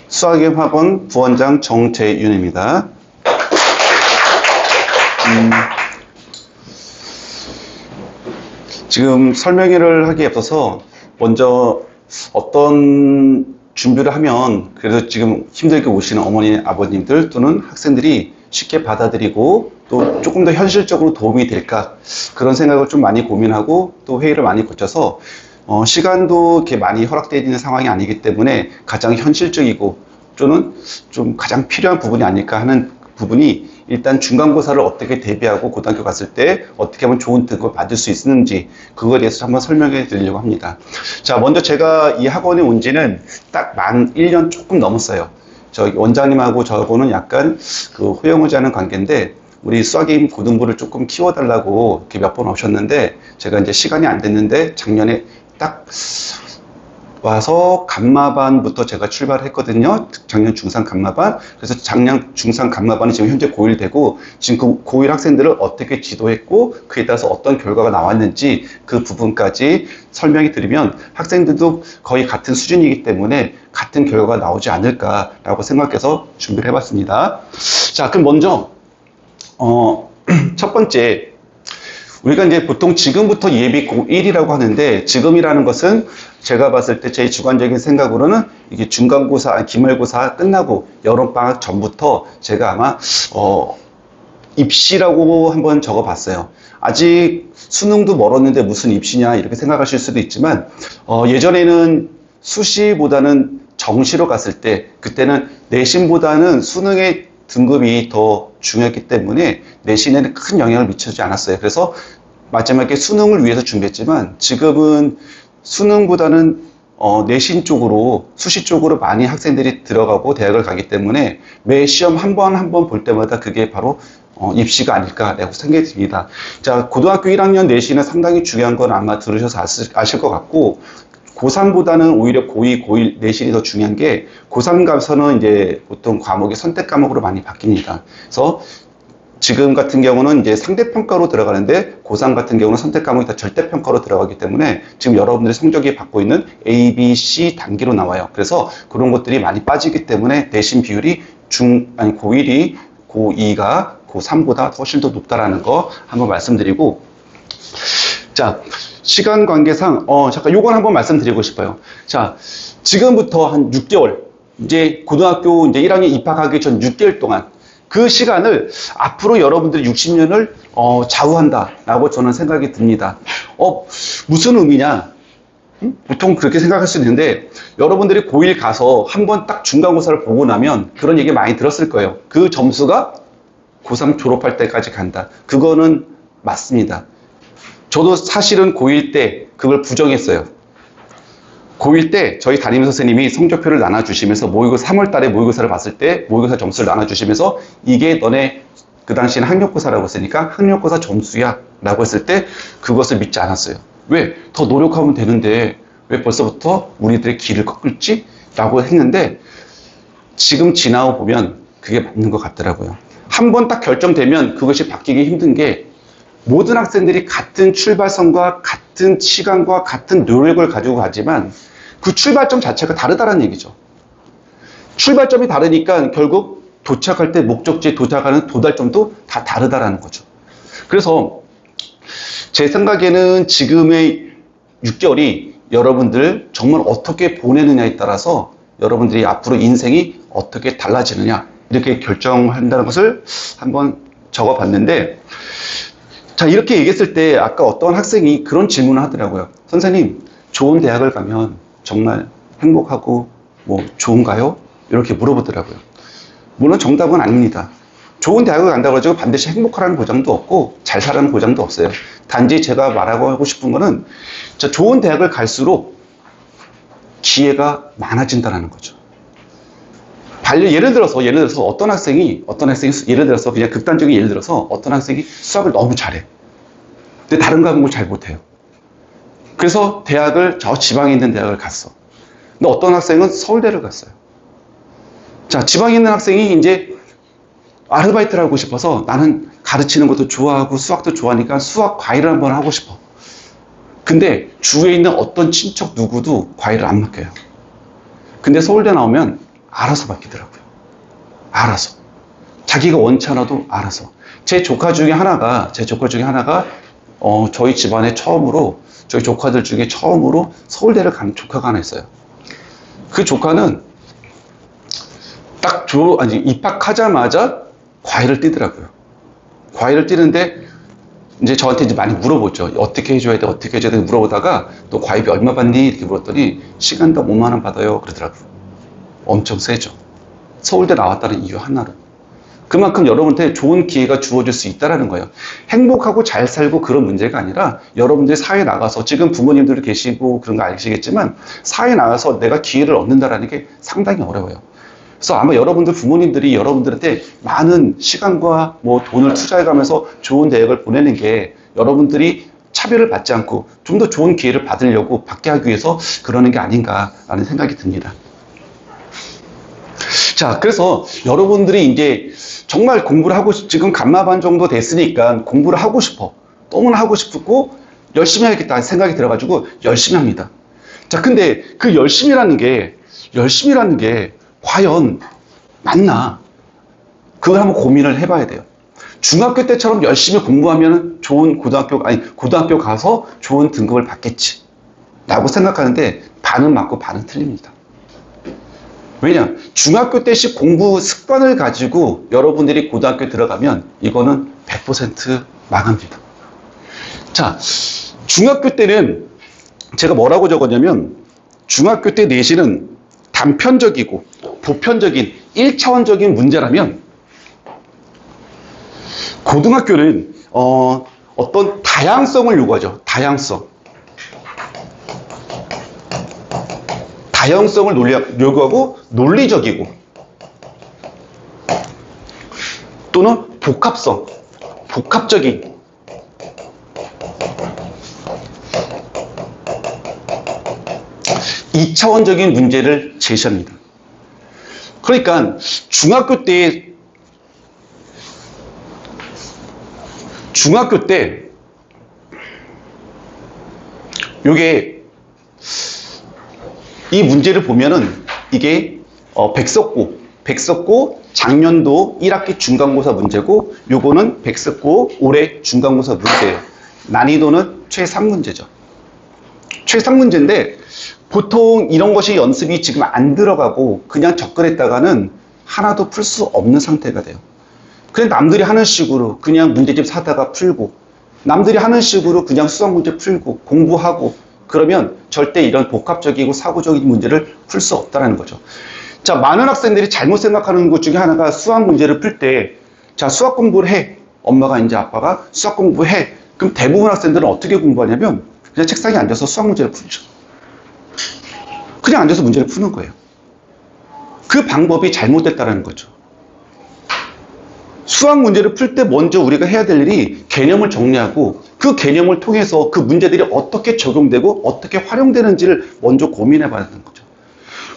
수학여행학원 부원장 정재윤입니다. 지금 설명회를 하기에 앞서서 먼저 어떤 준비를 하면 그래도 지금 힘들게 오시는 어머니, 아버님들 또는 학생들이 쉽게 받아들이고 또 조금 더 현실적으로 도움이 될까, 그런 생각을 좀 많이 고민하고 또 회의를 많이 거쳐서 시간도 이렇게 많이 허락되어 있는 상황이 아니기 때문에 가장 현실적이고 또는 좀 가장 필요한 부분이 아닐까 하는 부분이, 일단 중간고사를 어떻게 대비하고 고등학교 갔을 때 어떻게 하면 좋은 등급을 받을 수 있는지, 그거에 대해서 한번 설명해 드리려고 합니다. 자, 먼저 제가 이 학원에 온 지는 딱 만 1년 조금 넘었어요. 저희 원장님하고 저하고는 약간 그 호영호자는 관계인데, 우리 수학게임 고등부를 조금 키워달라고 이렇게 몇 번 오셨는데, 제가 이제 시간이 안 됐는데 작년에 딱 와서 감마반부터 제가 출발을 했거든요. 작년 중3 감마반. 그래서 작년 중3 감마반이 지금 현재 고1 되고, 지금 그 고1 학생들을 어떻게 지도했고 그에 따라서 어떤 결과가 나왔는지 그 부분까지 설명해 드리면 학생들도 거의 같은 수준이기 때문에 같은 결과가 나오지 않을까라고 생각해서 준비를 해봤습니다. 자, 그럼 먼저 첫 번째, 우리가 이제 보통 지금부터 예비 고1이라고 하는데, 지금이라는 것은 제가 봤을 때 제 주관적인 생각으로는 이게 중간고사, 기말고사 끝나고 여름방학 전부터 제가 아마 입시라고 한번 적어봤어요. 아직 수능도 멀었는데 무슨 입시냐 이렇게 생각하실 수도 있지만, 예전에는 수시보다는 정시로 갔을 때, 그때는 내신보다는 수능의 등급이 더 중요했기 때문에 내신에는 큰 영향을 미치지 않았어요. 그래서 마지막에 수능을 위해서 준비했지만, 지금은 수능보다는 내신 쪽으로, 수시 쪽으로 많이 학생들이 들어가고 대학을 가기 때문에 매 시험 한 번 볼 때마다 그게 바로 입시가 아닐까라고 생각이 듭니다. 자, 고등학교 1학년 내신은 상당히 중요한 건 아마 들으셔서 아실 것 같고, 고3보다는 오히려 고2, 고1 내신이 더 중요한 게, 고3 가서는 이제 보통 과목이 선택 과목으로 많이 바뀝니다. 그래서 지금 같은 경우는 이제 상대평가로 들어가는데, 고3 같은 경우는 선택 과목이 다 절대평가로 들어가기 때문에 지금 여러분들의 성적이 받고 있는 A, B, C 단계로 나와요. 그래서 그런 것들이 많이 빠지기 때문에 내신 비율이 고1이 고2가 고3보다 훨씬 더 높다라는 거 한번 말씀드리고, 자, 시간 관계상, 잠깐 요건 한번 말씀드리고 싶어요. 자, 지금부터 한 6개월, 이제 고등학교 이제 1학년 입학하기 전 6개월 동안, 그 시간을 앞으로 여러분들이 60년을 좌우한다라고 저는 생각이 듭니다. 무슨 의미냐? 보통 그렇게 생각할 수 있는데, 여러분들이 고1 가서 한번 딱 중간고사를 보고 나면 그런 얘기 많이 들었을 거예요. 그 점수가 고3 졸업할 때까지 간다. 그거는 맞습니다. 저도 사실은 고1 때 그걸 부정했어요. 고1 때 저희 담임 선생님이 성적표를 나눠주시면서 3월 달에 모의고사를 봤을 때 모의고사 점수를 나눠주시면서, 이게 너네 그 당시에는 학력고사라고 했으니까 학력고사 점수야 라고 했을 때 그것을 믿지 않았어요. 왜? 더 노력하면 되는데 왜 벌써부터 우리들의 길을 꺾을지? 라고 했는데, 지금 지나고 보면 그게 맞는 것 같더라고요. 한번 딱 결정되면 그것이 바뀌기 힘든 게, 모든 학생들이 같은 출발선과 같은 시간과 같은 노력을 가지고 가지만 그 출발점 자체가 다르다는 얘기죠. 출발점이 다르니까 결국 도착할 때 목적지에 도착하는 도달점도 다 다르다라는 거죠. 그래서 제 생각에는 지금의 6개월이 여러분들 정말 어떻게 보내느냐에 따라서 여러분들이 앞으로 인생이 어떻게 달라지느냐, 이렇게 결정한다는 것을 한번 적어봤는데, 자, 이렇게 얘기했을 때 아까 어떤 학생이 그런 질문을 하더라고요. 선생님, 좋은 대학을 가면 정말 행복하고 좋은가요? 이렇게 물어보더라고요. 물론 정답은 아닙니다. 좋은 대학을 간다고 해서 반드시 행복하라는 보장도 없고 잘 살라는 보장도 없어요. 단지 제가 말하고 하고 싶은 거는, 좋은 대학을 갈수록 기회가 많아진다는 거죠. 예를 들어서 어떤 학생이 예를 들어서 그냥 극단적인 예를 들어서 어떤 학생이 수학을 너무 잘해. 근데 다른 과목을 잘 못해요. 그래서 대학을 저 지방에 있는 대학을 갔어. 근데 어떤 학생은 서울대를 갔어요. 자, 자, 지방에 있는 학생이 이제 아르바이트를 하고 싶어서 나는 가르치는 것도 좋아하고 수학도 좋아하니까 수학 과외를 한번 하고 싶어. 근데 주위에 있는 어떤 친척 누구도 과외를 안 맡겨요. 근데 서울대 나오면 알아서 맡기더라고요. 알아서. 자기가 원치 않아도 알아서. 제 조카 중에 하나가 저희 집안에 처음으로, 저희 조카들 중에 처음으로 서울대를 간 조카가 하나 있어요. 그 조카는 딱 입학하자마자 과외를 뛰더라고요. 과외를 뛰는데 이제 저한테 이제 많이 물어보죠. 어떻게 해줘야 돼 물어보다가 또 과외비 얼마 받니? 이렇게 물었더니 시간당 5만 원 받아요. 그러더라고요. 엄청 세죠. 서울대 나왔다는 이유 하나로. 그만큼 여러분한테 좋은 기회가 주어질 수 있다는 거예요. 행복하고 잘 살고 그런 문제가 아니라 여러분들이 사회에 나가서, 지금 부모님들 계시고 그런 거 아시겠지만 사회에 나가서 내가 기회를 얻는다는 게 상당히 어려워요. 그래서 아마 여러분들 부모님들이 여러분들한테 많은 시간과 돈을 투자해가면서 좋은 대학을 보내는 게 여러분들이 차별을 받지 않고 좀 더 좋은 기회를 받게 하기 위해서 그러는 게 아닌가라는 생각이 듭니다. 자, 그래서 여러분들이 이제 정말 공부를 하고 지금 감마반 정도 됐으니까 공부를 하고 싶어. 너무나 하고 싶고 열심히 해야겠다 생각이 들어가지고 열심히 합니다. 자, 근데 그 열심이라는 게 과연 맞나? 그걸 한번 고민을 해봐야 돼요. 중학교 때처럼 열심히 공부하면 좋은 고등학교 가서 좋은 등급을 받겠지 라고 생각하는데 반은 맞고 반은 틀립니다. 왜냐? 중학교 때식 공부 습관을 가지고 여러분들이 고등학교 들어가면 이거는 100% 망합니다. 자, 중학교 때는 제가 뭐라고 적었냐면 중학교 때 내신은 단편적이고 보편적인 1차원적인 문제라면 고등학교는 어떤 다양성을 요구하죠. 다양성을 요구하고 논리적이고 또는 복합적인 2차원적인 문제를 제시합니다. 그러니까 중학교 때 요게 이 문제를 보면은 이게 백석고 작년도 1학기 중간고사 문제고 요거는 백석고 올해 중간고사 문제예요. 난이도는 최상문제죠. 최상문제인데 보통 이런 것이 연습이 지금 안 들어가고 그냥 접근했다가는 하나도 풀 수 없는 상태가 돼요. 그냥 남들이 하는 식으로 그냥 문제집 사다가 풀고 남들이 하는 식으로 그냥 수학 문제 풀고 공부하고 그러면 절대 이런 복합적이고 사고적인 문제를 풀 수 없다는 거죠. 자, 많은 학생들이 잘못 생각하는 것 중에 하나가 수학 문제를 풀 때, 자, 수학 공부를 해. 엄마가 이제 아빠가 수학 공부해. 그럼 대부분 학생들은 어떻게 공부하냐면 그냥 책상에 앉아서 수학 문제를 풀죠. 그냥 앉아서 문제를 푸는 거예요. 그 방법이 잘못됐다는 거죠. 수학 문제를 풀 때 먼저 우리가 해야 될 일이 개념을 정리하고 그 개념을 통해서 그 문제들이 어떻게 적용되고 어떻게 활용되는지를 먼저 고민해 봐야 하는 거죠.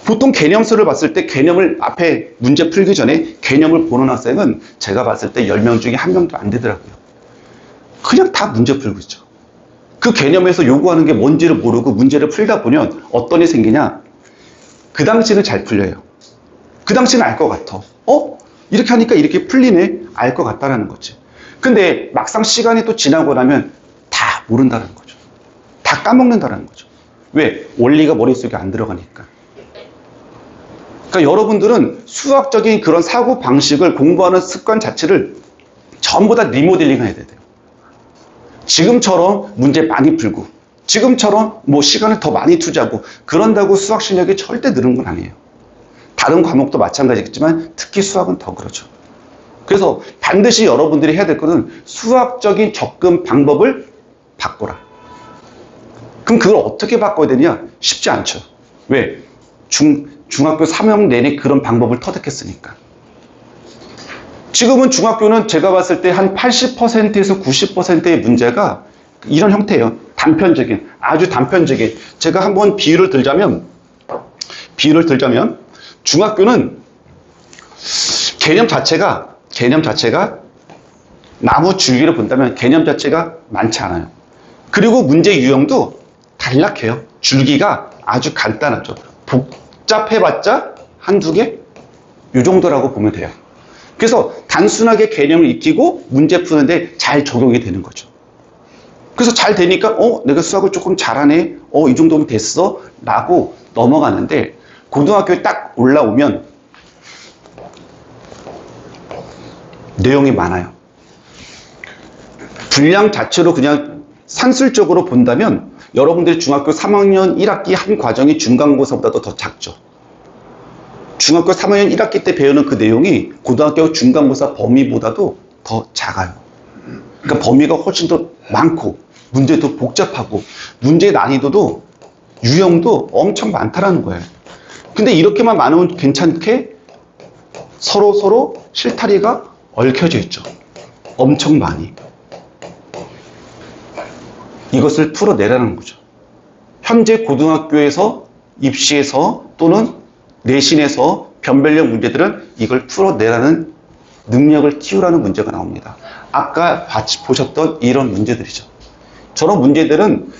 보통 개념수를 봤을 때 개념을 앞에 문제 풀기 전에 개념을 보는 학생은 제가 봤을 때 10명 중에 1명도 안 되더라고요. 그냥 다 문제 풀고 있죠. 그 개념에서 요구하는 게 뭔지를 모르고 문제를 풀다 보면 어떤 일이 생기냐? 그 당시는 잘 풀려요. 그 당시는 알 것 같아. 이렇게 하니까 이렇게 풀리네? 알 것 같다라는 거지. 근데 막상 시간이 또 지나고 나면 다 모른다는 거죠. 다 까먹는다는 거죠. 왜? 원리가 머릿속에 안 들어가니까. 그러니까 여러분들은 수학적인 그런 사고 방식을 공부하는 습관 자체를 전부 다 리모델링 해야 돼요. 지금처럼 문제 많이 풀고 지금처럼 시간을 더 많이 투자하고 그런다고 수학 실력이 절대 느는 건 아니에요. 다른 과목도 마찬가지겠지만 특히 수학은 더 그렇죠. 그래서 반드시 여러분들이 해야 될 것은 수학적인 접근 방법을 바꿔라. 그럼 그걸 어떻게 바꿔야 되냐? 쉽지 않죠. 왜? 중학교 3학년 내내 그런 방법을 터득했으니까. 지금은 중학교는 제가 봤을 때 한 80%에서 90%의 문제가 이런 형태예요. 단편적인, 아주 단편적인. 제가 한번 비유를 들자면 중학교는 개념 자체가 나무 줄기를 본다면 개념 자체가 많지 않아요. 그리고 문제 유형도 단락해요. 줄기가 아주 간단하죠. 복잡해봤자 한두 개? 이 정도라고 보면 돼요. 그래서 단순하게 개념을 익히고 문제 푸는데 잘 적용이 되는 거죠. 그래서 잘 되니까 내가 수학을 조금 잘하네, 이 정도면 됐어 라고 넘어가는데, 고등학교에 딱 올라오면 내용이 많아요. 분량 자체로 그냥 산술적으로 본다면 여러분들이 중학교 3학년 1학기 한 과정이 중간고사보다도 더 작죠. 중학교 3학년 1학기 때 배우는 그 내용이 고등학교 중간고사 범위보다도 더 작아요. 그러니까 범위가 훨씬 더 많고 문제도 복잡하고 문제의 난이도도 유형도 엄청 많다라는 거예요. 근데 이렇게만 많으면 괜찮게 서로 실타리가 얽혀져 있죠. 엄청 많이. 이것을 풀어내라는 거죠. 현재 고등학교에서 입시에서 또는 내신에서 변별력 문제들은 이걸 풀어내라는 능력을 키우라는 문제가 나옵니다. 아까 보셨던 이런 문제들이죠. 저런 문제들은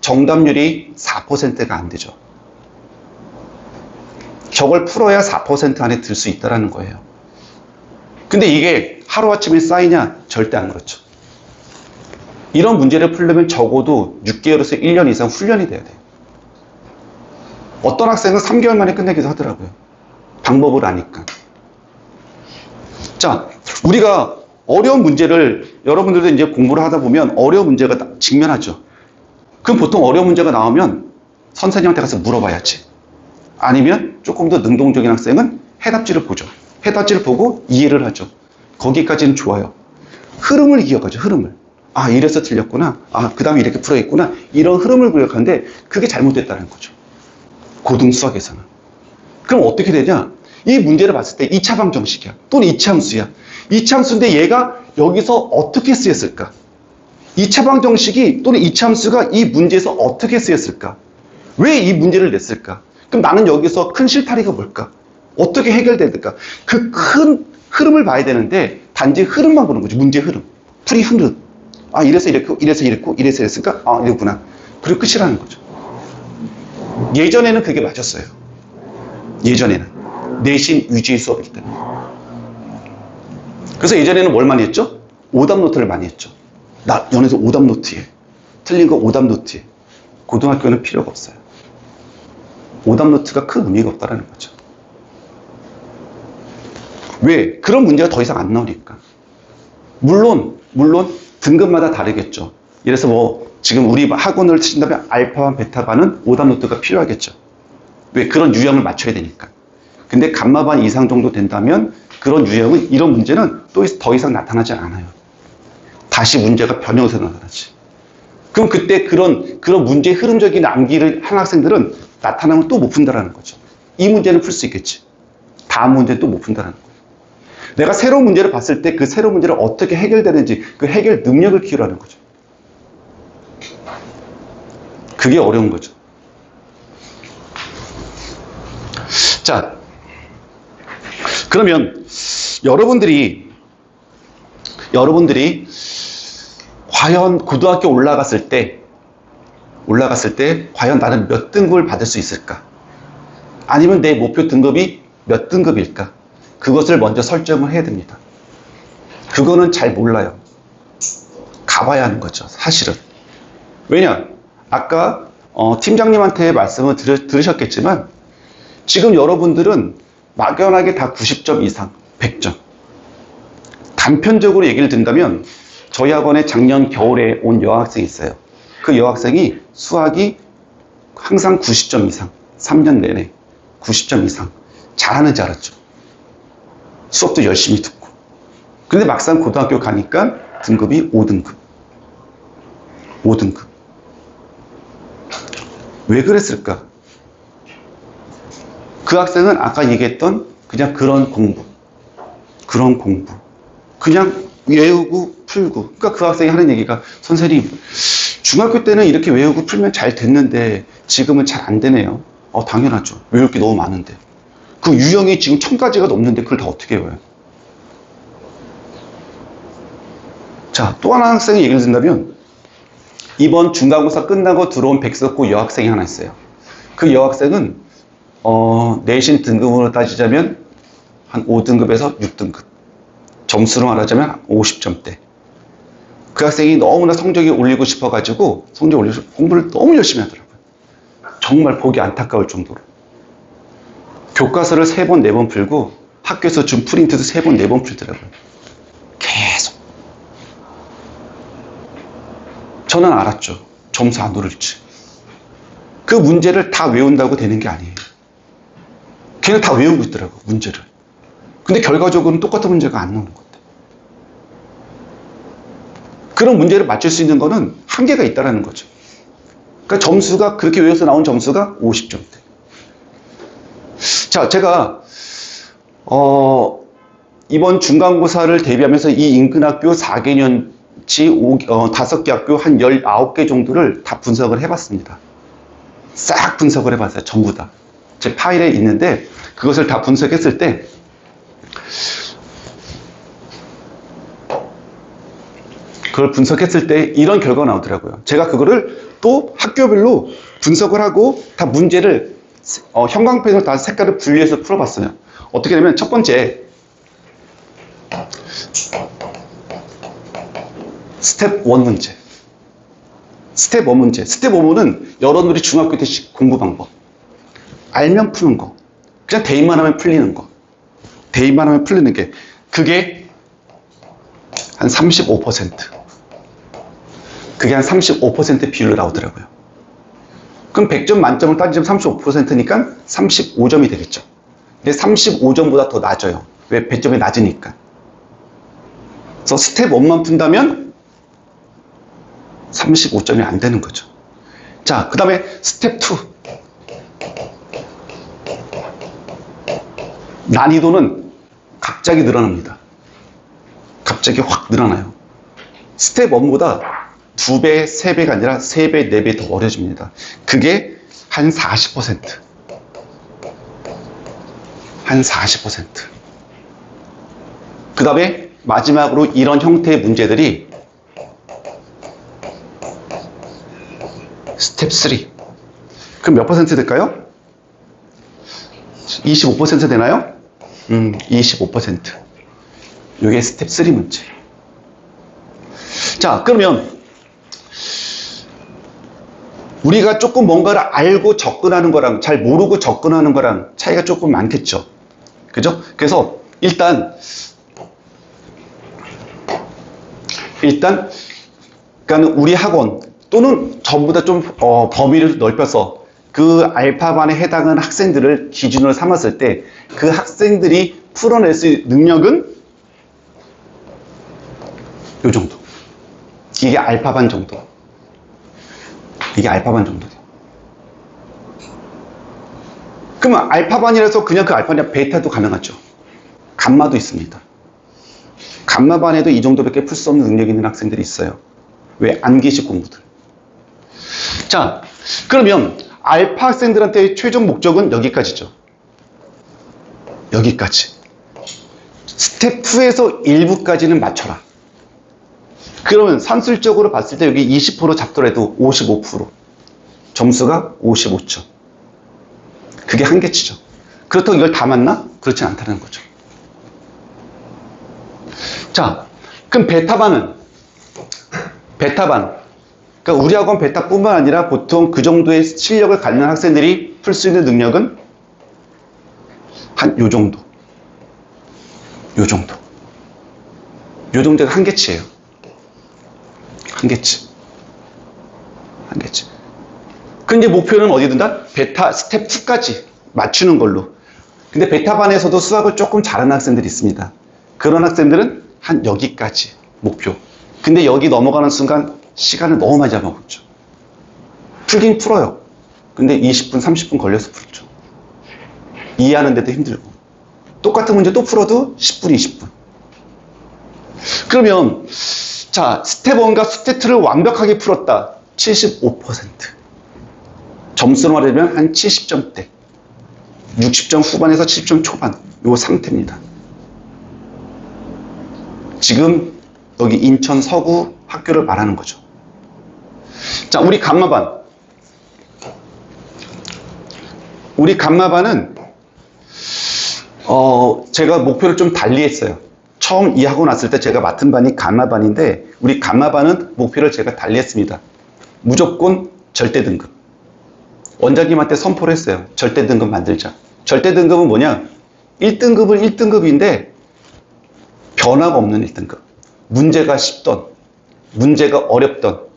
정답률이 4%가 안 되죠. 저걸 풀어야 4% 안에 들 수 있다는 거예요. 근데 이게 하루아침에 쌓이냐? 절대 안 그렇죠. 이런 문제를 풀려면 적어도 6개월에서 1년 이상 훈련이 돼야 돼요. 어떤 학생은 3개월 만에 끝내기도 하더라고요. 방법을 아니까. 자, 우리가 어려운 문제를, 여러분들도 이제 공부를 하다 보면 어려운 문제가 직면하죠. 그럼 보통 어려운 문제가 나오면 선생님한테 가서 물어봐야지. 아니면 조금 더 능동적인 학생은 해답지를 보죠. 해답지를 보고 이해를 하죠. 거기까지는 좋아요. 흐름을 기억하죠. 흐름을. 아, 이래서 틀렸구나. 아, 그 다음에 이렇게 풀어있구나. 이런 흐름을 기억하는데 그게 잘못됐다는 거죠. 고등 수학에서는. 그럼 어떻게 되냐? 이 문제를 봤을 때 2차 방정식이야. 또는 2차 함수야. 2차 함수인데 얘가 여기서 어떻게 쓰였을까? 2차 방정식이 또는 2차 함수가 이 문제에서 어떻게 쓰였을까? 왜 이 문제를 냈을까? 그럼 나는 여기서 큰 실타리가 뭘까? 어떻게 해결될까? 그 큰 흐름을 봐야 되는데 단지 흐름만 보는 거죠. 문제 흐름. 풀이 흐름. 아, 이래서 이랬고, 이래서 이랬고, 이래서 이랬을까? 아, 이랬구나. 그리고 끝이라는 거죠. 예전에는 그게 맞았어요. 예전에는. 내신 위주의 수업일 때는. 그래서 예전에는 뭘 많이 했죠? 오답 노트를 많이 했죠. 연에서 오답 노트에. 틀린 거 오답 노트에. 고등학교는 필요가 없어요. 오답 노트가 큰 의미가 없다는 거죠. 왜? 그런 문제가 더 이상 안 나오니까. 물론 등급마다 다르겠죠. 이래서 지금 우리 학원을 치신다면 알파반, 베타반은 오답 노트가 필요하겠죠. 왜? 그런 유형을 맞춰야 되니까. 근데 감마반 이상 정도 된다면 그런 유형은, 이런 문제는 또 더 이상 나타나지 않아요. 다시 문제가 변형해서 나타나지. 그럼 그때 그런 문제의 흐름적인 암기를 한 학생들은 나타나면 또 못 푼다라는 거죠. 이 문제는 풀 수 있겠지. 다음 문제는 또 못 푼다라는 거예요. 내가 새로운 문제를 봤을 때 그 새로운 문제를 어떻게 해결되는지 그 해결 능력을 키우라는 거죠. 그게 어려운 거죠. 자, 그러면 여러분들이 과연 고등학교 올라갔을 때 과연 나는 몇 등급을 받을 수 있을까? 아니면 내 목표 등급이 몇 등급일까? 그것을 먼저 설정을 해야 됩니다. 그거는 잘 몰라요. 가봐야 하는 거죠, 사실은. 왜냐? 아까 팀장님한테 말씀을 들으셨겠지만 지금 여러분들은 막연하게 다 90점 이상, 100점. 단편적으로 얘기를 든다면 저희 학원에 작년 겨울에 온 여학생이 있어요. 그 여학생이 수학이 항상 90점 이상, 3년 내내 90점 이상 잘하는 줄 알았죠. 수업도 열심히 듣고. 근데 막상 고등학교 가니까 등급이 5등급. 5등급. 왜 그랬을까? 그 학생은 아까 얘기했던 그냥 그런 공부. 그냥 외우고 풀고. 그러니까 그 학생이 하는 얘기가, 선생님, 중학교 때는 이렇게 외우고 풀면 잘 됐는데 지금은 잘 안 되네요. 당연하죠. 외울 게 너무 많은데. 그 유형이 지금 1000가지가 넘는데 그걸 다 어떻게 외워요? 자, 또 하나 학생이 얘기를 듣는다면 이번 중간고사 끝나고 들어온 백석고 여학생이 하나 있어요. 그 여학생은 내신 등급으로 따지자면 한 5등급에서 6등급, 점수로 말하자면 50점대. 그 학생이 너무나 성적이 올리고 싶어가지고 공부를 너무 열심히 하더라고요. 정말 보기 안타까울 정도로. 교과서를 3번, 4번 풀고 학교에서 준 프린트도 3번, 4번 풀더라고요. 계속. 저는 알았죠. 점수 안 오를지. 그 문제를 다 외운다고 되는 게 아니에요. 걔는 다 외우고 있더라고, 문제를. 근데 결과적으로는 똑같은 문제가 안 나오는 것 같아요. 그런 문제를 맞출 수 있는 거는 한계가 있다는 거죠. 그러니까 점수가, 그렇게 외워서 나온 점수가 50점대. 자, 제가 이번 중간고사를 대비하면서 이 인근 학교 4개년치 5개 학교 한 19개 정도를 다 분석을 해봤습니다. 싹 분석을 해봤어요. 전부 다. 제 파일에 있는데 그것을 다 분석했을 때 이런 결과가 나오더라고요. 제가 그거를 또 학교별로 분석을 하고 다 문제를 형광펜으로 다 색깔을 분리해서 풀어봤어요. 어떻게 되면 첫 번째 스텝 1 문제. 스텝 1 문제. 스텝 1은 여러분들이 중학교 때 공부 방법. 알면 푸는 거. 그냥 대입만 하면 풀리는 거. 대입만 하면 풀리는 게 그게 한 35%. 그게 한 35% 비율로 나오더라고요. 그럼 100점 만점을 따지면 35%니까 35점이 되겠죠. 근데 35점보다 더 낮아요. 왜? 100점이 낮으니까. 그래서 스텝 1만 푼다면 35점이 안 되는 거죠. 자, 그 다음에 스텝 2. 난이도는 갑자기 늘어납니다. 갑자기 확 늘어나요. 스텝 1보다 2배, 3배가 아니라 3배, 4배 더 어려집니다. 그게 한 40%. 한 40%. 그 다음에 마지막으로 이런 형태의 문제들이 스텝 3. 그럼 몇 퍼센트 될까요? 25% 되나요? 25%. 이게 스텝 3 문제. 자, 그러면 우리가 조금 뭔가를 알고 접근하는 거랑 잘 모르고 접근하는 거랑 차이가 조금 많겠죠. 그죠? 그래서 일단 그러니까 우리 학원 또는 전보다 좀 범위를 넓혀서 그 알파반에 해당하는 학생들을 기준으로 삼았을 때 그 학생들이 풀어낼 수 있는 능력은 요 정도. 이게 알파반 정도. 이게 알파반 정도 돼요. 그러면 알파반이라서 그냥 그 알파반이 베타도 가능하죠. 감마도 있습니다. 감마반에도 이 정도밖에 풀 수 없는 능력이 있는 학생들이 있어요. 왜? 암기식 공부들. 자, 그러면 알파 학생들한테 최종 목적은 여기까지죠. 여기까지. 스텝 2에서 일부까지는 맞춰라. 그러면 산술적으로 봤을 때 여기 20% 잡더라도 55%. 점수가 55점. 그게 한계치죠. 그렇다고 이걸 다 맞나? 그렇진 않다는 거죠. 자, 그럼 베타반. 그러니까 우리 학원 베타뿐만 아니라 보통 그 정도의 실력을 갖는 학생들이 풀 수 있는 능력은 한 요 정도. 요 정도가 한계치예요. 한계치. 근데 목표는 어디 둔다? 베타 스텝 2까지 맞추는 걸로. 근데 베타반에서도 수학을 조금 잘하는 학생들이 있습니다. 그런 학생들은 한 여기까지 목표. 근데 여기 넘어가는 순간 시간을 너무 많이 잡아먹죠. 풀긴 풀어요. 근데 20분, 30분 걸려서 풀죠. 이해하는데도 힘들고. 똑같은 문제 또 풀어도 10분, 20분. 그러면 자, 스텝 1과 스텝 2를 완벽하게 풀었다. 75%. 점수로 말하면 한 70점대. 60점 후반에서 70점 초반 요 상태입니다. 지금 여기 인천 서구 학교를 말하는 거죠. 자, 우리 감마반. 우리 감마반은 제가 목표를 좀 달리 했어요. 처음 이 학원 왔을 때 제가 맡은 반이 감마반인데 우리 감마반은 목표를 제가 달리 했습니다. 무조건 절대 등급. 원장님한테 선포를 했어요. 절대 등급 만들자. 절대 등급은 뭐냐? 1등급은 1등급인데 변화가 없는 1등급. 문제가 쉽던, 문제가 어렵던.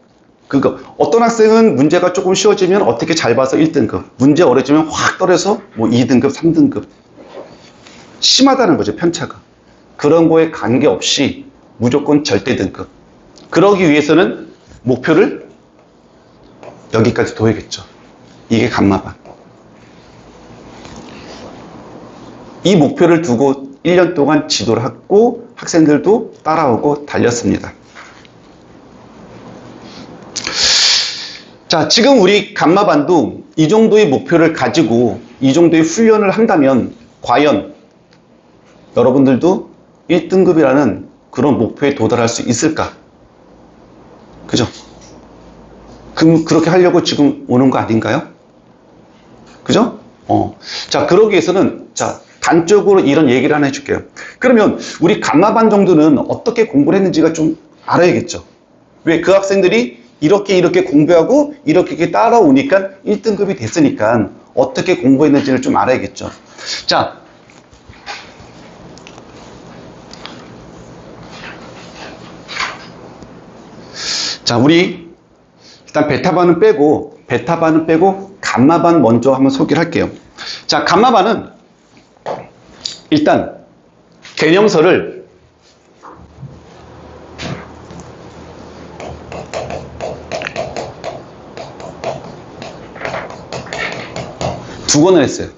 그거 어떤 학생은 문제가 조금 쉬워지면 어떻게 잘 봐서 1등급, 문제 어려지면 확 떨어져서 뭐 2등급, 3등급. 심하다는 거죠, 편차가. 그런 거에 관계없이 무조건 절대 등급. 그러기 위해서는 목표를 여기까지 둬야겠죠. 이게 감마반. 이 목표를 두고 1년 동안 지도를 하고 학생들도 따라오고 달렸습니다. 자, 지금 우리 감마반도 이 정도의 목표를 가지고 이 정도의 훈련을 한다면 과연 여러분들도 1등급이라는 그런 목표에 도달할 수 있을까? 그죠? 그럼 그렇게 하려고 지금 오는 거 아닌가요? 그죠? 자, 그러기 위해서는, 자, 단적으로 이런 얘기를 하나 해줄게요. 그러면 우리 감마반 정도는 어떻게 공부를 했는지가 좀 알아야겠죠. 왜? 그 학생들이 이렇게 공부하고 이렇게 따라오니까 1등급이 됐으니까 어떻게 공부했는지를 좀 알아야겠죠. 자, 우리 일단 베타반은 빼고 감마반 먼저 한번 소개를 할게요. 자, 감마반은 일단 개념서를 두 권을 했어요.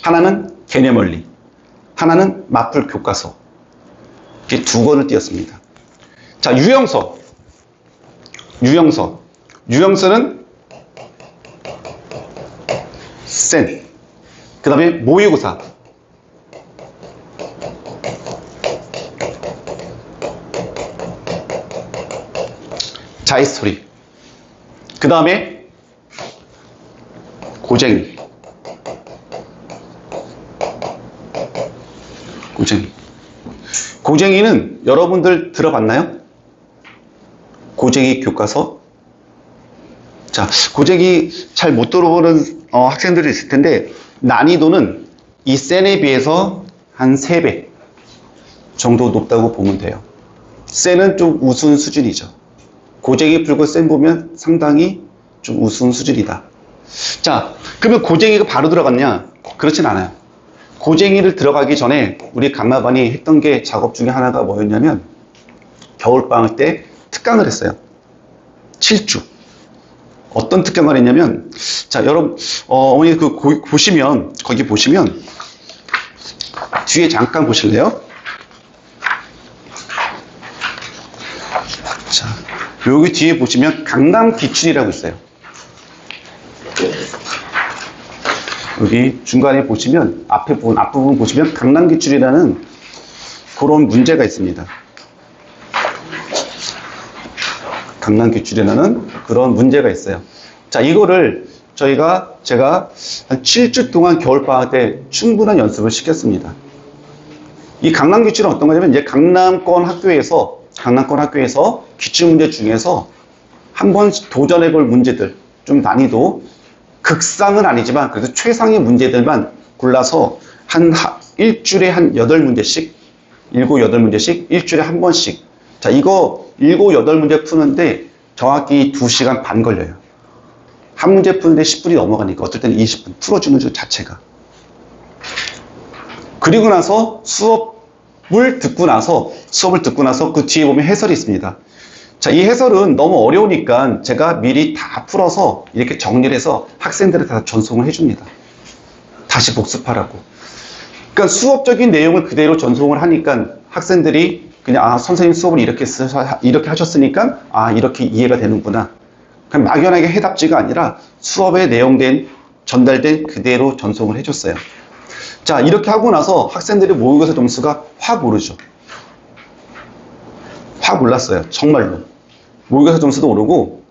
하나는 개념원리, 하나는 마플 교과서. 이렇게 두 권을 띄었습니다. 자, 유형서는 센, 그 다음에 모의고사, 자이스토리, 그 다음에 고쟁이는 여러분들 들어봤나요? 고쟁이 교과서. 자, 고쟁이 잘 못 들어보는 학생들이 있을 텐데 난이도는 이 센에 비해서 한 3배 정도 높다고 보면 돼요. 센은 좀 우스운 수준이죠. 고쟁이 풀고 센 보면 상당히 좀 우스운 수준이다. 자, 그러면 고쟁이가 바로 들어갔냐? 그렇진 않아요. 고쟁이를 들어가기 전에 우리 감마반이 했던 게 작업 중에 하나가 뭐였냐면 겨울방학 때 특강을 했어요. 7주. 어떤 특강을 했냐면, 자, 여러분, 어머니 거기 보시면, 뒤에 잠깐 보실래요? 자, 여기 뒤에 보시면 강남 기출이라고 있어요. 여기 중간에 보시면, 앞부분 보시면 강남 기출이라는 그런 문제가 있습니다. 강남 기출이라는 그런 문제가 있어요. 자, 이거를 제가 한 7주 동안 겨울방학 때 충분한 연습을 시켰습니다. 이 강남 기출은 어떤 거냐면 이제 강남권 학교에서 기출문제 중에서 한번 도전해볼 문제들, 좀 난이도 극상은 아니지만 그래도 최상의 문제들만 골라서 일주일에 한 8문제씩, 7, 8문제씩 일주일에 한 번씩. 자, 이거 7, 8문제 푸는데 정확히 2시간 반 걸려요. 한 문제 푸는데 10분이 넘어가니까 어떨 때는 20분 풀어주는 것 자체가. 그리고 나서 수업을 듣고 나서 그 뒤에 보면 해설이 있습니다. 자, 이 해설은 너무 어려우니까 제가 미리 다 풀어서 이렇게 정리를 해서 학생들한테 다 전송을 해줍니다. 다시 복습하라고. 그러니까 수업적인 내용을 그대로 전송을 하니까 학생들이 그냥 선생님 수업을 이렇게 하셨으니까 이렇게 이해가 되는구나. 그냥 막연하게 해답지가 아니라 수업에 내용된 전달된 그대로 전송을 해줬어요. 자, 이렇게 하고 나서 학생들의 모의고사 점수가 확 오르죠. 확 올랐어요. 정말로. 모의고사 점수도 오르고,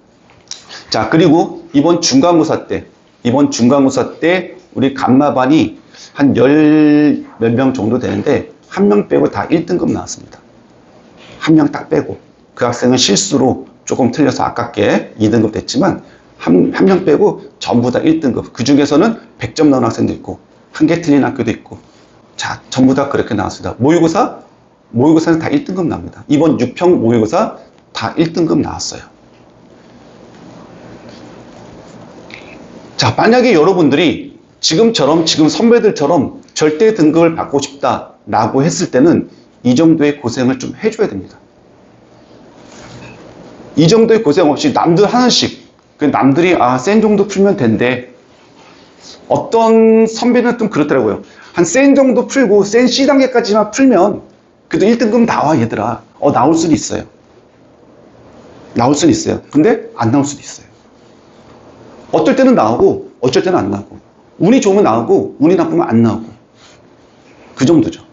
자, 그리고 이번 중간고사 때 우리 감마반이 한 열 몇 명 정도 되는데 한 명 빼고 다 1등급 나왔습니다. 한 명 딱 빼고. 그 학생은 실수로 조금 틀려서 아깝게 2등급 됐지만 한 명 빼고 전부 다 1등급. 그 중에서는 100점 나온 학생도 있고 한 개 틀린 학교도 있고, 자, 전부 다 그렇게 나왔습니다. 모의고사는 다 1등급 나옵니다. 이번 6평 모의고사 다 1등급 나왔어요. 자, 만약에 여러분들이 지금 선배들처럼 절대 등급을 받고 싶다라고 했을 때는 이 정도의 고생을 좀 해줘야 됩니다. 이 정도의 고생 없이 남들 하나씩, 남들이 센 정도 풀면 된대. 어떤 선배는 좀 그렇더라고요. 한 센 정도 풀고 센 C단계까지만 풀면 그래도 1등급 나와, 얘들아. 나올 수는 있어요. 나올 수는 있어요. 근데 안 나올 수도 있어요. 어떨 때는 나오고 어쩔 때는 안 나오고, 운이 좋으면 나오고 운이 나쁘면 안 나오고, 그 정도죠.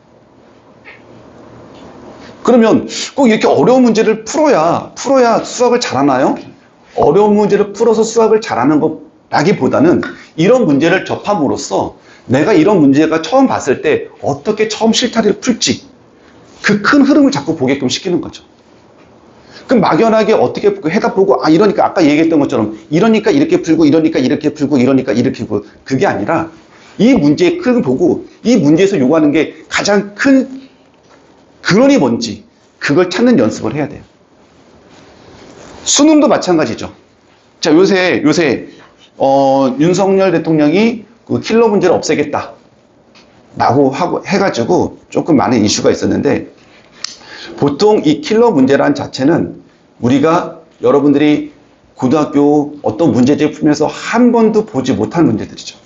그러면 꼭 이렇게 어려운 문제를 풀어야 수학을 잘하나요? 어려운 문제를 풀어서 수학을 잘하는 것라기보다는 이런 문제를 접함으로써 내가 이런 문제가 처음 봤을 때 어떻게 처음 실타리를 풀지, 그 큰 흐름을 자꾸 보게끔 시키는 거죠. 그럼 막연하게 어떻게 해답 보고 이러니까 아까 얘기했던 것처럼 이러니까 이렇게 풀고 이러니까 이렇게 풀고 이러니까 이렇게 풀고, 그게 아니라 이 문제의 큰 보고 이 문제에서 요구하는 게 가장 큰 근원이 뭔지 그걸 찾는 연습을 해야 돼요. 수능도 마찬가지죠. 자, 요새 윤석열 대통령이 그 킬러 문제를 없애겠다 라고 해가지고 조금 많은 이슈가 있었는데, 보통 이 킬러 문제란 자체는 우리가 여러분들이 고등학교 어떤 문제집을 풀면서 한 번도 보지 못한 문제들이죠.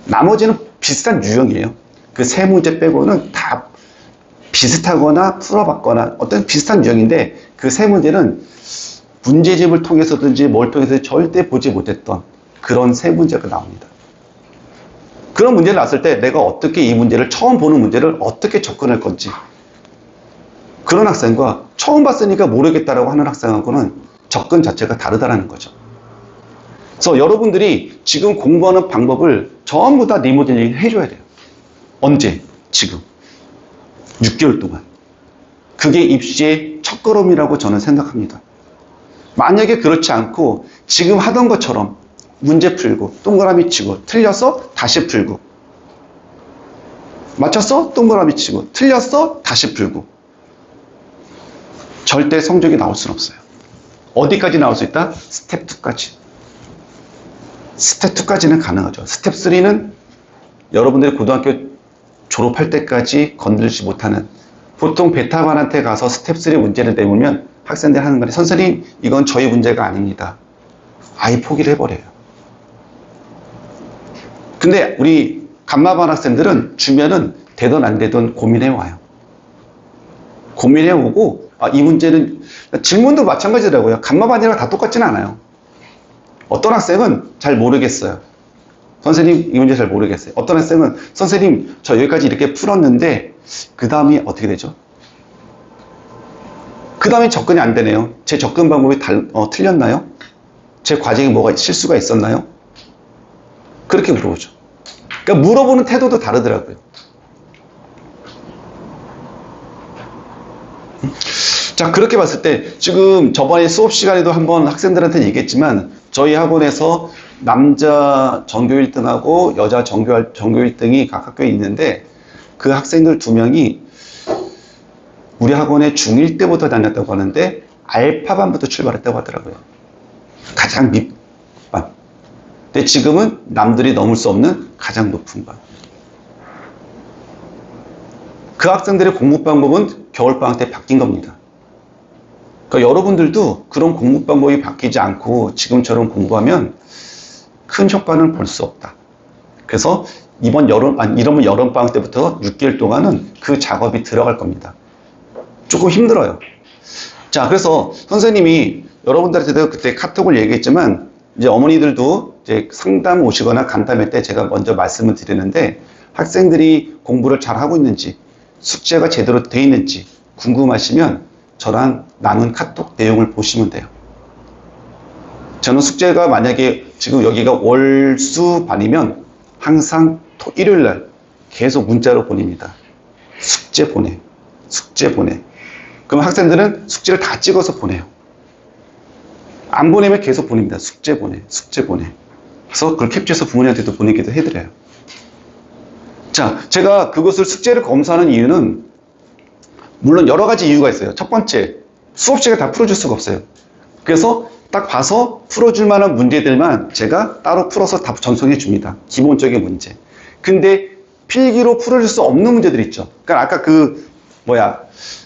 나머지는 비슷한 유형이에요. 그 세 문제 빼고는 다 비슷하거나 풀어봤거나 어떤 비슷한 유형인데, 그 세 문제는 문제집을 통해서든지 뭘 통해서 절대 보지 못했던 그런 세 문제가 나옵니다. 그런 문제를 나왔을 때 내가 어떻게 이 문제를, 처음 보는 문제를 어떻게 접근할 건지, 그런 학생과 처음 봤으니까 모르겠다라고 하는 학생하고는 접근 자체가 다르다는 거죠. 그래서 여러분들이 지금 공부하는 방법을 전부 다 리모델링 해줘야 돼요. 언제? 지금. 6개월 동안. 그게 입시의 첫걸음이라고 저는 생각합니다. 만약에 그렇지 않고 지금 하던 것처럼 문제 풀고 동그라미 치고 틀려서 다시 풀고, 맞췄어? 동그라미 치고 틀렸어? 다시 풀고, 절대 성적이 나올 수는 없어요. 어디까지 나올 수 있다? 스텝 2까지. 스텝 2까지는 가능하죠. 스텝 3는 여러분들이 고등학교 졸업할 때까지 건들지 못하는, 보통 베타반한테 가서 스텝 3 문제를 내보면 학생들이 하는 말이, 선생님 이건 저희 문제가 아닙니다. 아예 포기를 해버려요. 근데 우리 감마반 학생들은 주면은 되든 안 되든 고민해와요. 고민해오고, 이 문제는, 질문도 마찬가지더라고요. 감마반이랑 다 똑같지는 않아요. 어떤 학생은 잘 모르겠어요. 선생님 이 문제 잘 모르겠어요. 어떤 학생은 선생님 저 여기까지 이렇게 풀었는데 그 다음이 어떻게 되죠? 그 다음에 접근이 안 되네요. 제 접근 방법이 틀렸나요? 제 과정에 뭐가 실수가 있었나요? 그렇게 물어보죠. 그러니까 물어보는 태도도 다르더라고요. 자, 그렇게 봤을 때 지금 저번에 수업 시간에도 한번 학생들한테 얘기했지만, 저희 학원에서 남자 전교 1등하고 여자 전교 1등이 각 학교에 있는데, 그 학생들 2명이 우리 학원에 중1 때부터 다녔다고 하는데 알파반부터 출발했다고 하더라고요. 가장 밑반. 근데 지금은 남들이 넘을 수 없는 가장 높은 반. 그 학생들의 공부 방법은 겨울방학 때 바뀐 겁니다. 그러니까 여러분들도 그런 공부 방법이 바뀌지 않고 지금처럼 공부하면 큰 효과는 볼 수 없다. 그래서 이러면 여름방학 때부터 6개월 동안은 그 작업이 들어갈 겁니다. 조금 힘들어요. 자, 그래서 선생님이 여러분들한테도 그때 카톡을 얘기했지만, 이제 어머니들도 이제 상담 오시거나 간담회 때 제가 먼저 말씀을 드리는데, 학생들이 공부를 잘 하고 있는지, 숙제가 제대로 돼 있는지 궁금하시면 저랑 나눈 카톡 내용을 보시면 돼요. 저는 숙제가 만약에 지금 여기가 월수반이면 항상 일요일 날 계속 문자로 보냅니다. 숙제 보내. 숙제 보내. 그럼 학생들은 숙제를 다 찍어서 보내요. 안 보내면 계속 보냅니다. 숙제 보내. 숙제 보내. 그래서 그걸 캡처해서 부모님한테도 보내기도 해드려요. 자, 제가 그것을 숙제를 검사하는 이유는 물론 여러 가지 이유가 있어요. 첫 번째, 수업 시간에 다 풀어줄 수가 없어요. 그래서 딱 봐서 풀어줄 만한 문제들만 제가 따로 풀어서 다 전송해 줍니다. 기본적인 문제. 근데 필기로 풀어줄 수 없는 문제들 있죠. 그러니까 아까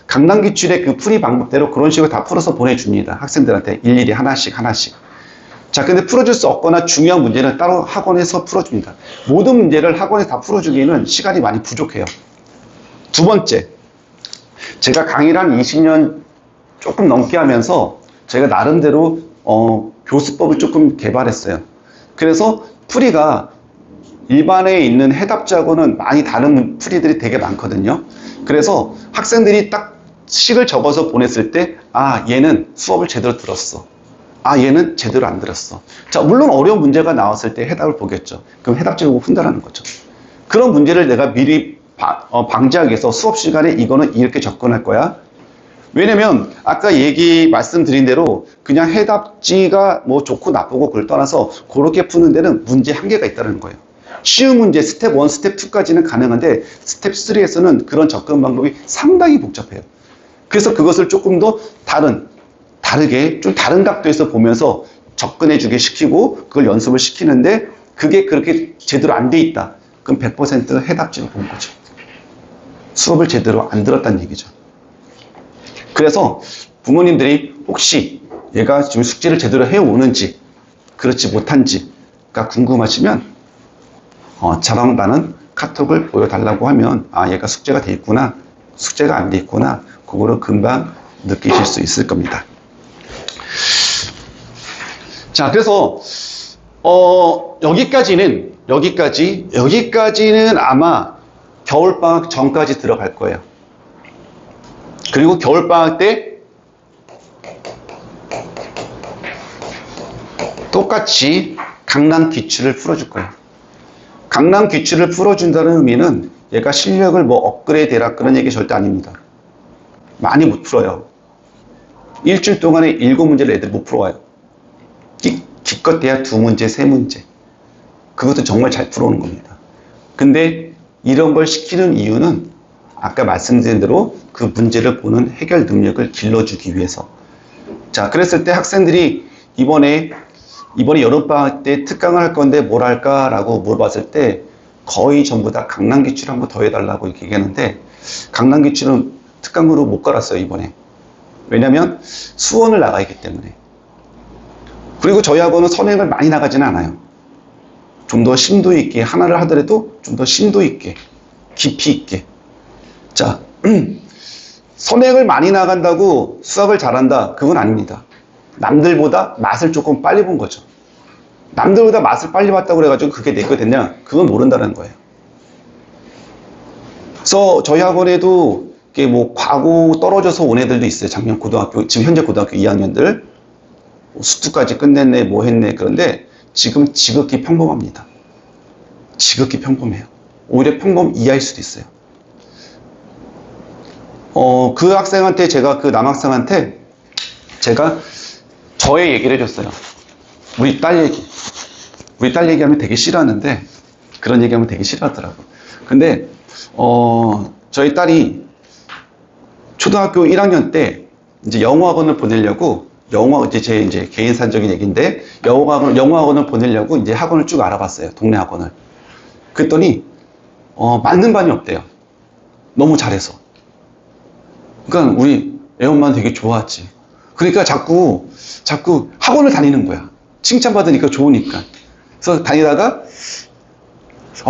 강남기출의 그 풀이 방법대로 그런 식으로 다 풀어서 보내줍니다. 학생들한테 일일이 하나씩. 자, 근데 풀어줄 수 없거나 중요한 문제는 따로 학원에서 풀어줍니다. 모든 문제를 학원에서 다 풀어주기에는 시간이 많이 부족해요. 두 번째, 제가 강의를 한 20년 조금 넘게 하면서 제가 나름대로 교수법을 조금 개발했어요. 그래서 풀이가 일반에 있는 해답지하고는 많이 다른 풀이들이 되게 많거든요. 그래서 학생들이 딱 식을 적어서 보냈을 때, 아, 얘는 수업을 제대로 들었어. 아, 얘는 제대로 안 들었어. 자, 물론 어려운 문제가 나왔을 때 해답을 보겠죠. 그럼 해답지를 보고 푼다는 거죠. 그런 문제를 내가 미리 방지하기 위해서 수업 시간에 이거는 이렇게 접근할 거야. 왜냐면 아까 말씀드린 대로 그냥 해답지가 뭐 좋고 나쁘고 그걸 떠나서 그렇게 푸는 데는 문제 한계가 있다는 거예요. 쉬운 문제 스텝 1, 스텝 2까지는 가능한데 스텝 3에서는 그런 접근 방법이 상당히 복잡해요. 그래서 그것을 조금 더 다르게 좀 다른 각도에서 보면서 접근해주게 시키고 그걸 연습을 시키는데 그게 그렇게 제대로 안 돼 있다. 그럼 100% 해답지를 본 거죠. 수업을 제대로 안 들었다는 얘기죠. 그래서 부모님들이 혹시 얘가 지금 숙제를 제대로 해오는지 그렇지 못한지가 궁금하시면 저랑 나는 카톡을 보여달라고 하면 아, 얘가 숙제가 돼 있구나, 숙제가 안 돼 있구나, 그거를 금방 느끼실 수 있을 겁니다. 자, 그래서 여기까지는 아마 겨울방학 전까지 들어갈 거예요. 그리고 겨울방학 때 똑같이 강남기출을 풀어줄 거예요. 강남기출을 풀어준다는 의미는 얘가 실력을 뭐 업그레이드 해라 그런 얘기 절대 아닙니다. 많이 못 풀어요. 일주일 동안에 7문제를 애들 못 풀어와요. 기껏해야 2문제, 3문제. 그것도 정말 잘 풀어오는 겁니다. 근데 이런 걸 시키는 이유는 아까 말씀드린 대로 그 문제를 보는 해결 능력을 길러주기 위해서. 자, 그랬을 때 학생들이 이번에 여름방학 때 특강을 할 건데 뭘 할까라고 물어봤을 때 거의 전부 다 강남기출을 한번 더 해달라고 이렇게 얘기하는데 강남기출은 특강으로 못 갈았어요, 이번에. 왜냐면 수원을 나가야 하기 때문에. 그리고 저희 학원은 선행을 많이 나가지는 않아요. 좀 더 심도 있게, 하나를 하더라도 좀 더 심도 있게, 깊이 있게. 자, 선행을 많이 나간다고 수학을 잘한다? 그건 아닙니다. 남들보다 맛을 조금 빨리 본 거죠. 남들보다 맛을 빨리 봤다고 그래가지고 그게 내 거 됐냐? 그건 모른다는 거예요. 그래서 저희 학원에도 이게 뭐 과고 떨어져서 온 애들도 있어요. 작년 고등학교, 지금 현재 고등학교 2학년들. 수투까지 끝냈네, 뭐 했네. 그런데 지금 지극히 평범합니다. 지극히 평범해요. 오히려 평범 이하일 수도 있어요. 그 학생한테 그 남학생한테 제가 저의 얘기를 해줬어요. 우리 딸 얘기하면 되게 싫어하는데, 그런 얘기하면 되게 싫어하더라고. 근데, 저희 딸이 초등학교 1학년 때 이제 영어학원을 보내려고, 이제 개인사적인 얘기인데, 영어학원을 보내려고 이제 학원을 쭉 알아봤어요. 동네 학원을. 그랬더니, 맞는 반이 없대요. 너무 잘해서. 그러니까 우리 애엄마는 되게 좋아하지. 그러니까 자꾸 학원을 다니는 거야. 칭찬받으니까 좋으니까. 그래서 다니다가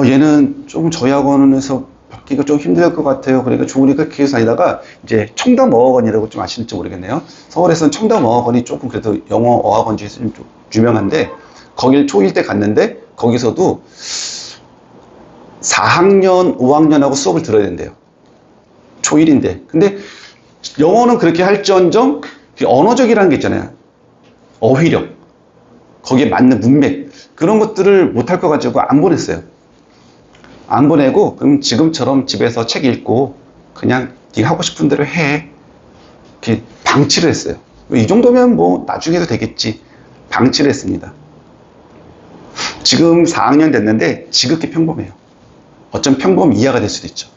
얘는 조금 저희 학원에서 받기가 좀 힘들 것 같아요. 그러니까 좋으니까 계속 다니다가 이제 청담어학원이라고 좀 아시는지 모르겠네요. 서울에서는 청담어학원이 조금 그래도 영어 어학원 중에서 좀 유명한데 거길 초1 때 갔는데 거기서도 4학년, 5학년하고 수업을 들어야 된대요. 초1인데. 근데 영어는 그렇게 할지언정 언어적이라는 게 있잖아요. 어휘력, 거기에 맞는 문맥, 그런 것들을 못할 거 가지고 안 보냈어요. 안 보내고 그럼 지금처럼 집에서 책 읽고 그냥 네가 하고 싶은 대로 해. 이렇게 방치를 했어요. 이 정도면 뭐 나중에도 되겠지. 방치를 했습니다. 지금 4학년 됐는데 지극히 평범해요. 어쩜 평범 이하가 될 수도 있죠.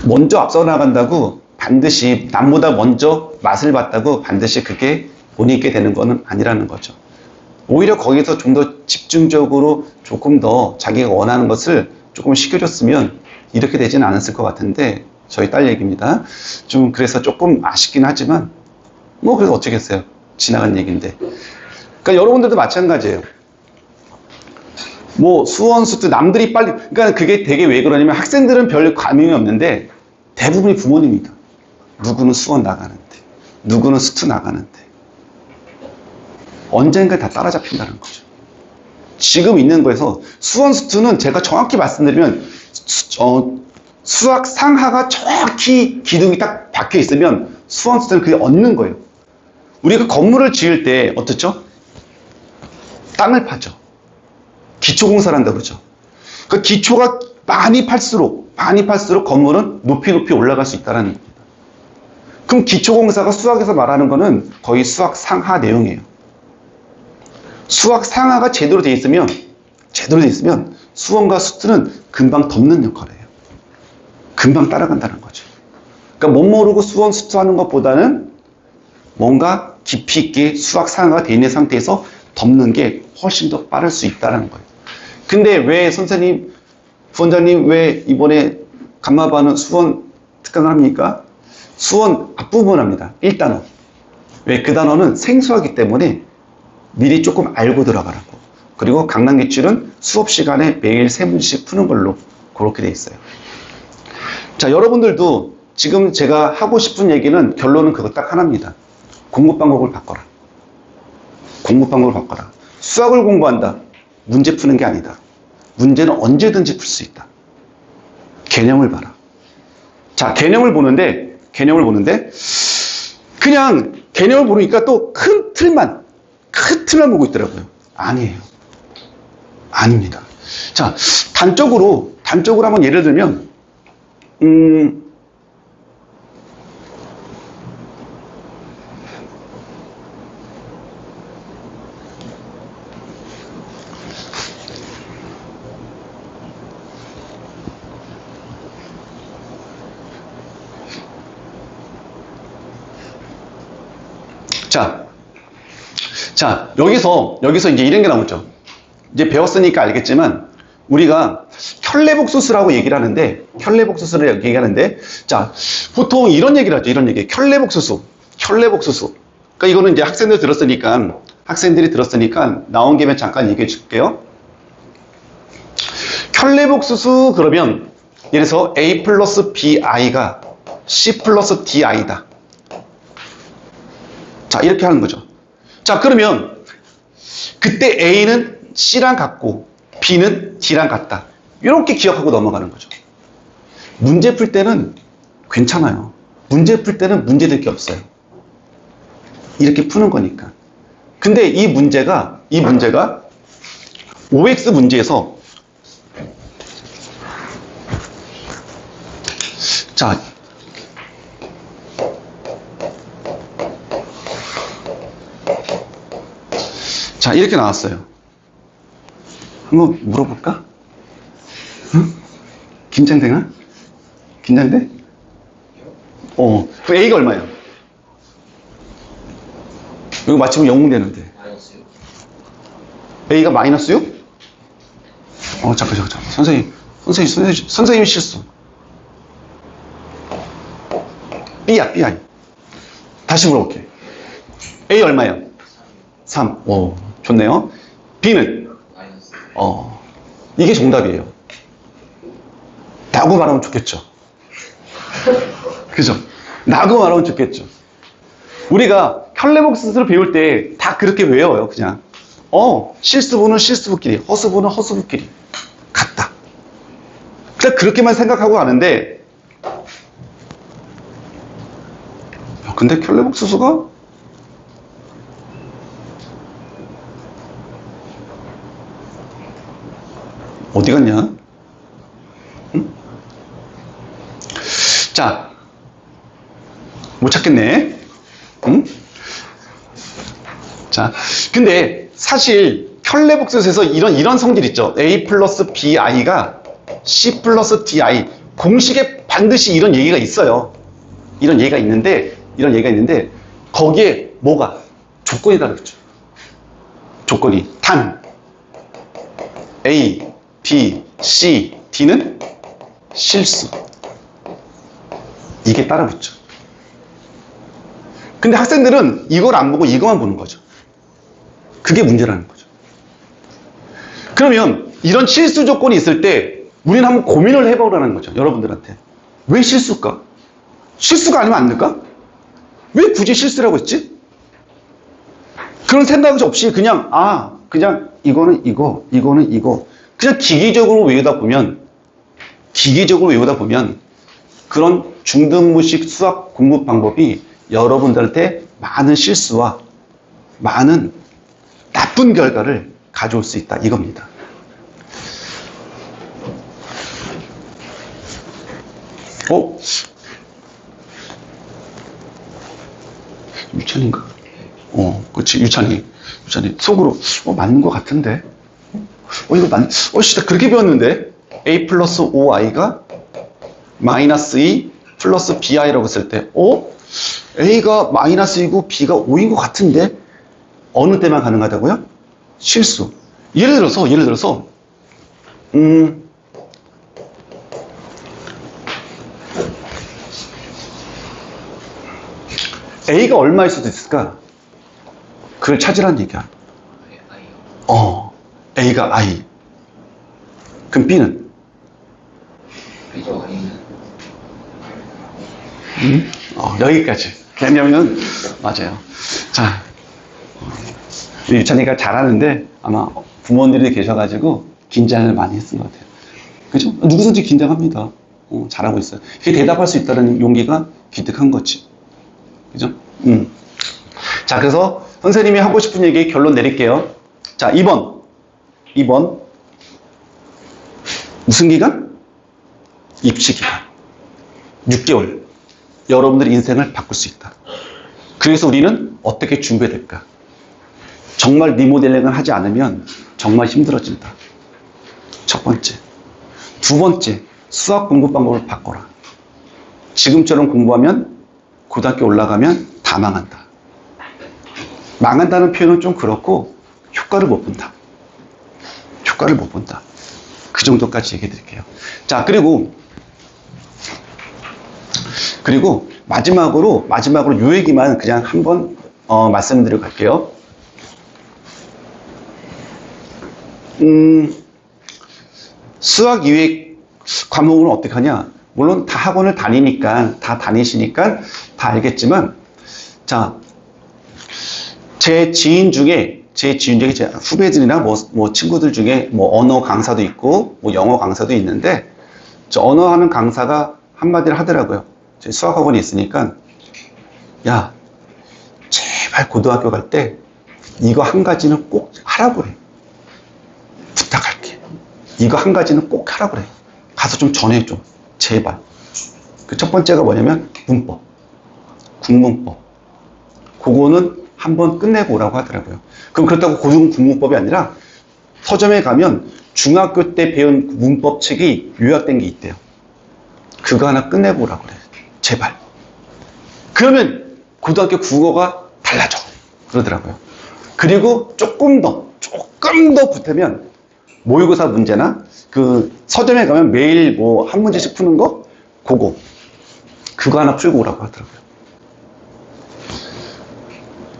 먼저 앞서 나간다고 반드시 남보다 먼저 맛을 봤다고 반드시 그게 못 있게 되는 거는 아니라는 거죠. 오히려 거기서 좀 더 집중적으로 조금 더 자기가 원하는 것을 조금 시켜줬으면 이렇게 되지는 않았을 것 같은데, 저희 딸 얘기입니다. 좀 그래서 조금 아쉽긴 하지만 뭐 그래서 어쩌겠어요. 지나간 얘기인데. 그러니까 여러분들도 마찬가지예요. 뭐 수원, 수트 남들이 빨리, 그러니까 그게 되게 왜 그러냐면 학생들은 별 감흥이 없는데 대부분이 부모님이다. 누구는 수원 나가는데, 누구는 수트 나가는데 언젠가 다 따라잡힌다는 거죠. 지금 있는 거에서 수원 수트는 제가 정확히 말씀드리면 수학 상하가 정확히 기둥이 딱 박혀 있으면 수원 수트는 그게 얻는 거예요. 우리가 건물을 지을 때 어떻죠? 땅을 파죠. 기초공사를 한다고 그러죠. 그 기초가 많이 팔수록 건물은 높이 올라갈 수 있다는 겁니다. 그럼 기초공사가 수학에서 말하는 거는 거의 수학 상하 내용이에요. 수학 상하가 제대로 돼 있으면 수원과 수트는 금방 덮는 역할을 해요. 금방 따라간다는 거죠. 그러니까 못 모르고 수원, 수트 하는 것보다는 뭔가 깊이 있게 수학 상하가 돼 있는 상태에서 덮는 게 훨씬 더 빠를 수 있다는 거예요. 근데 왜 선생님, 부원장님 왜 이번에 감마반은 수원 특강을 합니까? 수원 앞부분 합니다. 1단원. 왜? 그 단원은 생소하기 때문에 미리 조금 알고 들어가라고. 그리고 강남기출은 수업 시간에 매일 3문제씩 푸는 걸로 그렇게 돼 있어요. 자, 여러분들도 지금 제가 하고 싶은 얘기는 결론은 그거 딱 하나입니다. 공부 방법을 바꿔라. 공부 방법을 바꿔라. 수학을 공부한다. 문제 푸는 게 아니다. 문제는 언제든지 풀 수 있다. 개념을 봐라. 자, 개념을 보는데 그냥 개념을 보니까 또 큰 틀만 보고 있더라고요. 아니에요. 아닙니다. 자, 단적으로 한번 예를 들면 자, 여기서 이제 이런 게 나오죠. 이제 배웠으니까 알겠지만, 우리가 켤레복수수라고 얘기를 하는데, 자, 보통 이런 얘기를 하죠. 이런 얘기. 켤레복수수. 그러니까 이거는 이제 학생들이 들었으니까 나온 김에 잠깐 얘기해 줄게요. 켤레복수수 그러면, 예를 들어서 A 플러스 BI가 C 플러스 DI다. 자, 이렇게 하는 거죠. 자, 그러면 그때 A는 C랑 같고 B는 D랑 같다. 이렇게 기억하고 넘어가는 거죠. 문제 풀 때는 괜찮아요. 문제 풀 때는 문제될 게 없어요. 이렇게 푸는 거니까. 근데 이 문제가 OX 문제에서 자, 이렇게 나왔어요. 한번 물어볼까? 응? 긴장되나? 긴장돼? 그 A가 얼마예요? 이거 맞추면 영웅 되는데. A가 마이너스 6? 잠깐. 선생님 실수. B야. 다시 물어볼게. A 얼마예요? 3. 좋네요. B는? 이게 정답이에요. 라고 말하면 좋겠죠. 그죠? 라고 말하면 좋겠죠. 우리가 켤레복수를 배울 때 다 그렇게 외워요. 그냥 실수부는 실수부끼리, 허수부는 허수부끼리 같다. 그냥 그렇게만 생각하고 가는데, 근데 켤레복수가 어디 갔냐? 응? 자, 못 찾겠네. 응? 자, 근데 사실 켤레복수에서 이런 성질 있죠. A 플러스 BI가 C 플러스 DI. 공식에 반드시 이런 얘기가 있어요. 이런 얘기가 있는데, 거기에 뭐가? 조건이다 그랬죠. 조건이. 단, A, B, C, D는 실수. 이게 따라붙죠. 근데 학생들은 이걸 안 보고 이것만 보는 거죠. 그게 문제라는 거죠. 그러면 이런 실수 조건이 있을 때 우리는 한번 고민을 해보라는 거죠. 여러분들한테. 왜 실수일까? 실수가 아니면 안 될까? 왜 굳이 실수라고 했지? 그런 생각 없이 그냥 이거는 이거 그냥 기계적으로 외우다 보면 그런 중등부식 수학 공부 방법이 여러분들한테 많은 실수와 많은 나쁜 결과를 가져올 수 있다 이겁니다. 유찬인가? 그렇지, 유찬이 속으로 맞는 것 같은데. 이거 진짜 그렇게 배웠는데. A 플러스 5i가 마이너스 2 플러스 bi라고 했을 때, A가 마이너스 2고 B가 5인 것 같은데. 어느 때만 가능하다고요? 실수. 예를 들어서 A가 얼마일 수도 있을까? 그걸 찾으라는 얘기야. A가 I. 그럼 B는? B도 I는 여기까지. 왜냐면, 맞아요. 자, 유찬이가 잘하는데 아마 부모님들이 계셔가지고 긴장을 많이 했은 것 같아요. 그죠? 누구든지 긴장합니다. 잘하고 있어요. 이렇게 대답할 수 있다는 용기가 기특한 거지. 그죠? 자, 그래서 선생님이 하고 싶은 얘기 결론 내릴게요. 자, 2번. 무슨 기간? 입시 기간. 6개월. 여러분들의 인생을 바꿀 수 있다. 그래서 우리는 어떻게 준비해야 될까? 정말 리모델링을 하지 않으면 정말 힘들어진다. 첫 번째. 두 번째, 수학 공부 방법을 바꿔라. 지금처럼 공부하면 고등학교 올라가면 다 망한다. 망한다는 표현은 좀 그렇고 효과를 못 본다. 그 정도까지 얘기해 드릴게요. 자, 그리고 마지막으로 요 얘기만 그냥 한번 말씀드리고 갈게요. 수학 이외의 과목은 어떻게 하냐? 물론 다 학원을 다니시니까 다 알겠지만, 자, 제 지인 중에 제 후배들이나 뭐 친구들 중에 뭐 언어 강사도 있고 뭐 영어 강사도 있는데, 저 언어 하는 강사가 한마디를 하더라고요. 제 수학 학원이 있으니까, 야, 제발 고등학교 갈 때 이거 한 가지는 꼭 하라고 해. 부탁할게. 이거 한 가지는 꼭 하라고 그래. 가서 좀 전해줘. 제발. 그 첫 번째가 뭐냐면 문법. 국문법. 그거는 한번 끝내고 오라고 하더라고요. 그럼 그렇다고 국문법이 아니라 서점에 가면 중학교 때 배운 문법 책이 요약된 게 있대요. 그거 하나 끝내고 오라고 그래. 제발. 그러면 고등학교 국어가 달라져. 그러더라고요. 그리고 조금 더 붙으면 모의고사 문제나 그 서점에 가면 매일 뭐 한 문제씩 푸는 거 그거 하나 풀고 오라고 하더라고요.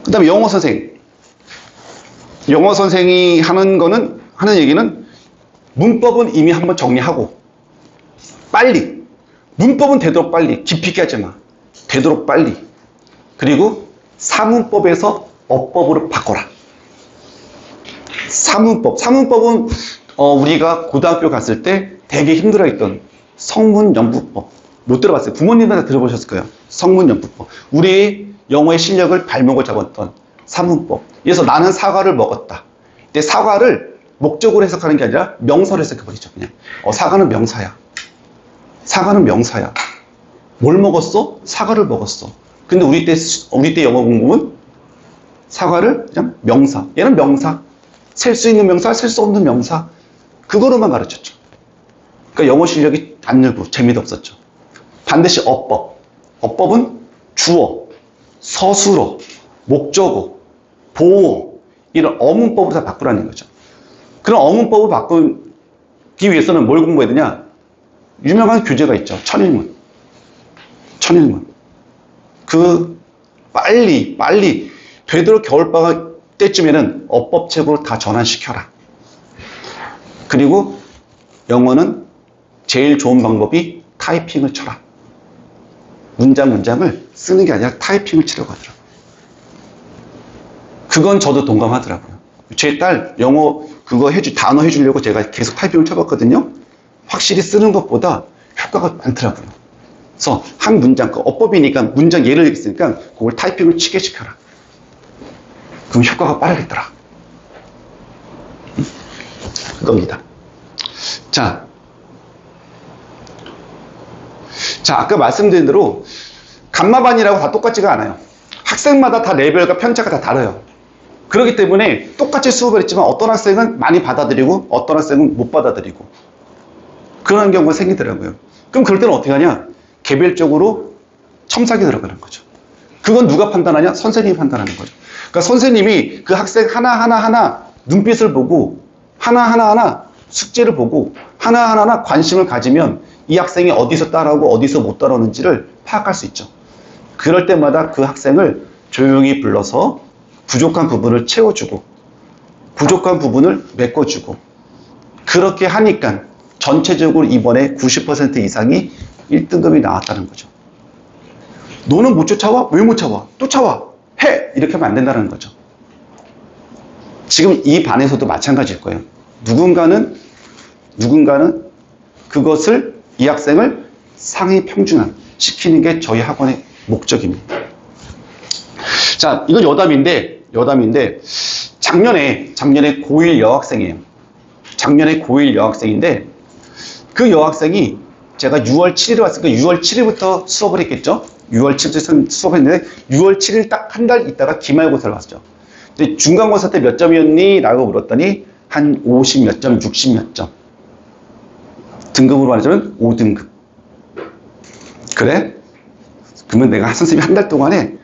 그 다음에 영어 선생이 하는 얘기는 문법은 이미 한번 정리하고 빨리 문법은 되도록 빨리 깊이 있게 하지 마. 되도록 빨리. 그리고 사문법에서 어법으로 바꿔라. 사문법은 우리가 고등학교 갔을 때 되게 힘들어했던 성문연부법. 못 들어봤어요. 부모님들 다 들어보셨을 거예요. 성문연부법. 우리의 영어의 실력을 발목을 잡았던 사문법. 그래서 나는 사과를 먹었다. 근데 사과를 목적으로 해석하는 게 아니라 명사로 해석해버리죠. 그냥 사과는 명사야. 사과는 명사야. 뭘 먹었어? 사과를 먹었어. 근데 우리 때 영어 공부는 사과를 그냥 명사. 얘는 명사. 셀 수 있는 명사, 셀 수 없는 명사. 그거로만 가르쳤죠. 그러니까 영어 실력이 안 늘고 재미도 없었죠. 반드시 어법. 어법은 주어, 서술어, 목적어, 보어 이런 어문법으로 다 바꾸라는 거죠. 그런 어문법을 바꾸기 위해서는 뭘 공부해야 되냐? 유명한 교재가 있죠. 천일문. 빨리 되도록 겨울방학 때쯤에는 어법책으로 다 전환시켜라. 그리고 영어는 제일 좋은 방법이 타이핑을 쳐라. 문장을 쓰는 게 아니라 타이핑을 치려고 하더라고요. 그건 저도 동감하더라고요. 제 딸 영어 단어 해주려고 제가 계속 타이핑을 쳐봤거든요. 확실히 쓰는 것보다 효과가 많더라고요. 그래서 한 문장, 어법이니까 문장 예를 있으니까 그걸 타이핑을 치게 시켜라. 그럼 효과가 빠르겠더라. 그겁니다. 자, 아까 말씀드린 대로 감마반이라고 다 똑같지가 않아요. 학생마다 다 레벨과 편차가 다 다르요. 그렇기 때문에 똑같이 수업을 했지만 어떤 학생은 많이 받아들이고 어떤 학생은 못 받아들이고 그런 경우가 생기더라고요. 그럼 그럴 때는 어떻게 하냐? 개별적으로 첨삭이 들어가는 거죠. 그건 누가 판단하냐? 선생님이 판단하는 거죠. 그러니까 선생님이 그 학생 하나하나 눈빛을 보고 하나하나 숙제를 보고 하나하나 관심을 가지면 이 학생이 어디서 따라오고 어디서 못 따라오는지를 파악할 수 있죠. 그럴 때마다 그 학생을 조용히 불러서 부족한 부분을 채워주고 부족한 부분을 메꿔주고 그렇게 하니까 전체적으로 이번에 90% 이상이 1등급이 나왔다는 거죠. 너는 못 쫓아와? 왜 못 쫓아와? 쫓아와! 해! 이렇게 하면 안 된다는 거죠. 지금 이 반에서도 마찬가지일 거예요. 누군가는 그것을 이 학생을 상위 평준화 시키는 게 저희 학원의 목적입니다. 자, 이건 여담인데 작년에 고1 여학생이에요. 작년에 고1 여학생인데 그 여학생이 제가 6월 7일에 왔으니까 6월 7일부터 수업을 했겠죠. 6월 7일부터 수업했는데 6월 7일 딱 한 달 있다가 기말고사를 왔죠. 근데 중간고사 때 몇 점이었니? 라고 물었더니 한 50 몇 점, 60 몇 점. 등급으로 말하자면 5등급. 그래? 그러면 내가 선생님이 한 달 동안에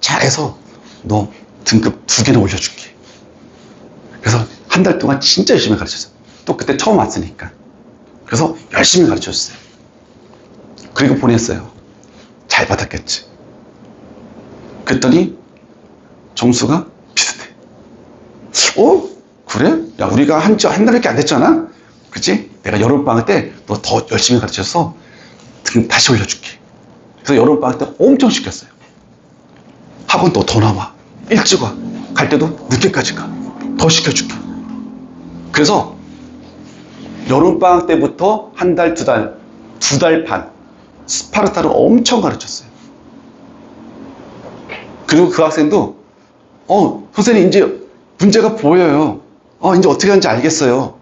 잘해서 너 등급 2개나 올려줄게. 그래서 한 달 동안 진짜 열심히 가르쳤어요. 또 그때 처음 왔으니까. 그래서 열심히 가르쳐줬어요. 그리고 보냈어요. 잘 받았겠지. 그랬더니 점수가 비슷해. 그래? 야, 우리가 한 달밖에 안 됐잖아? 그치? 내가 여름방학 때 너 더 열심히 가르쳐서 등급 다시 올려줄게. 그래서 여름방학 때 엄청 시켰어요. 학원 너 더 나와. 일찍 와. 갈 때도 늦게까지 가. 더 시켜줄게. 그래서 여름방학 때부터 한 달, 2달 반 스파르타를 엄청 가르쳤어요. 그리고 그 학생도 선생님 이제 문제가 보여요. 이제 어떻게 하는지 알겠어요.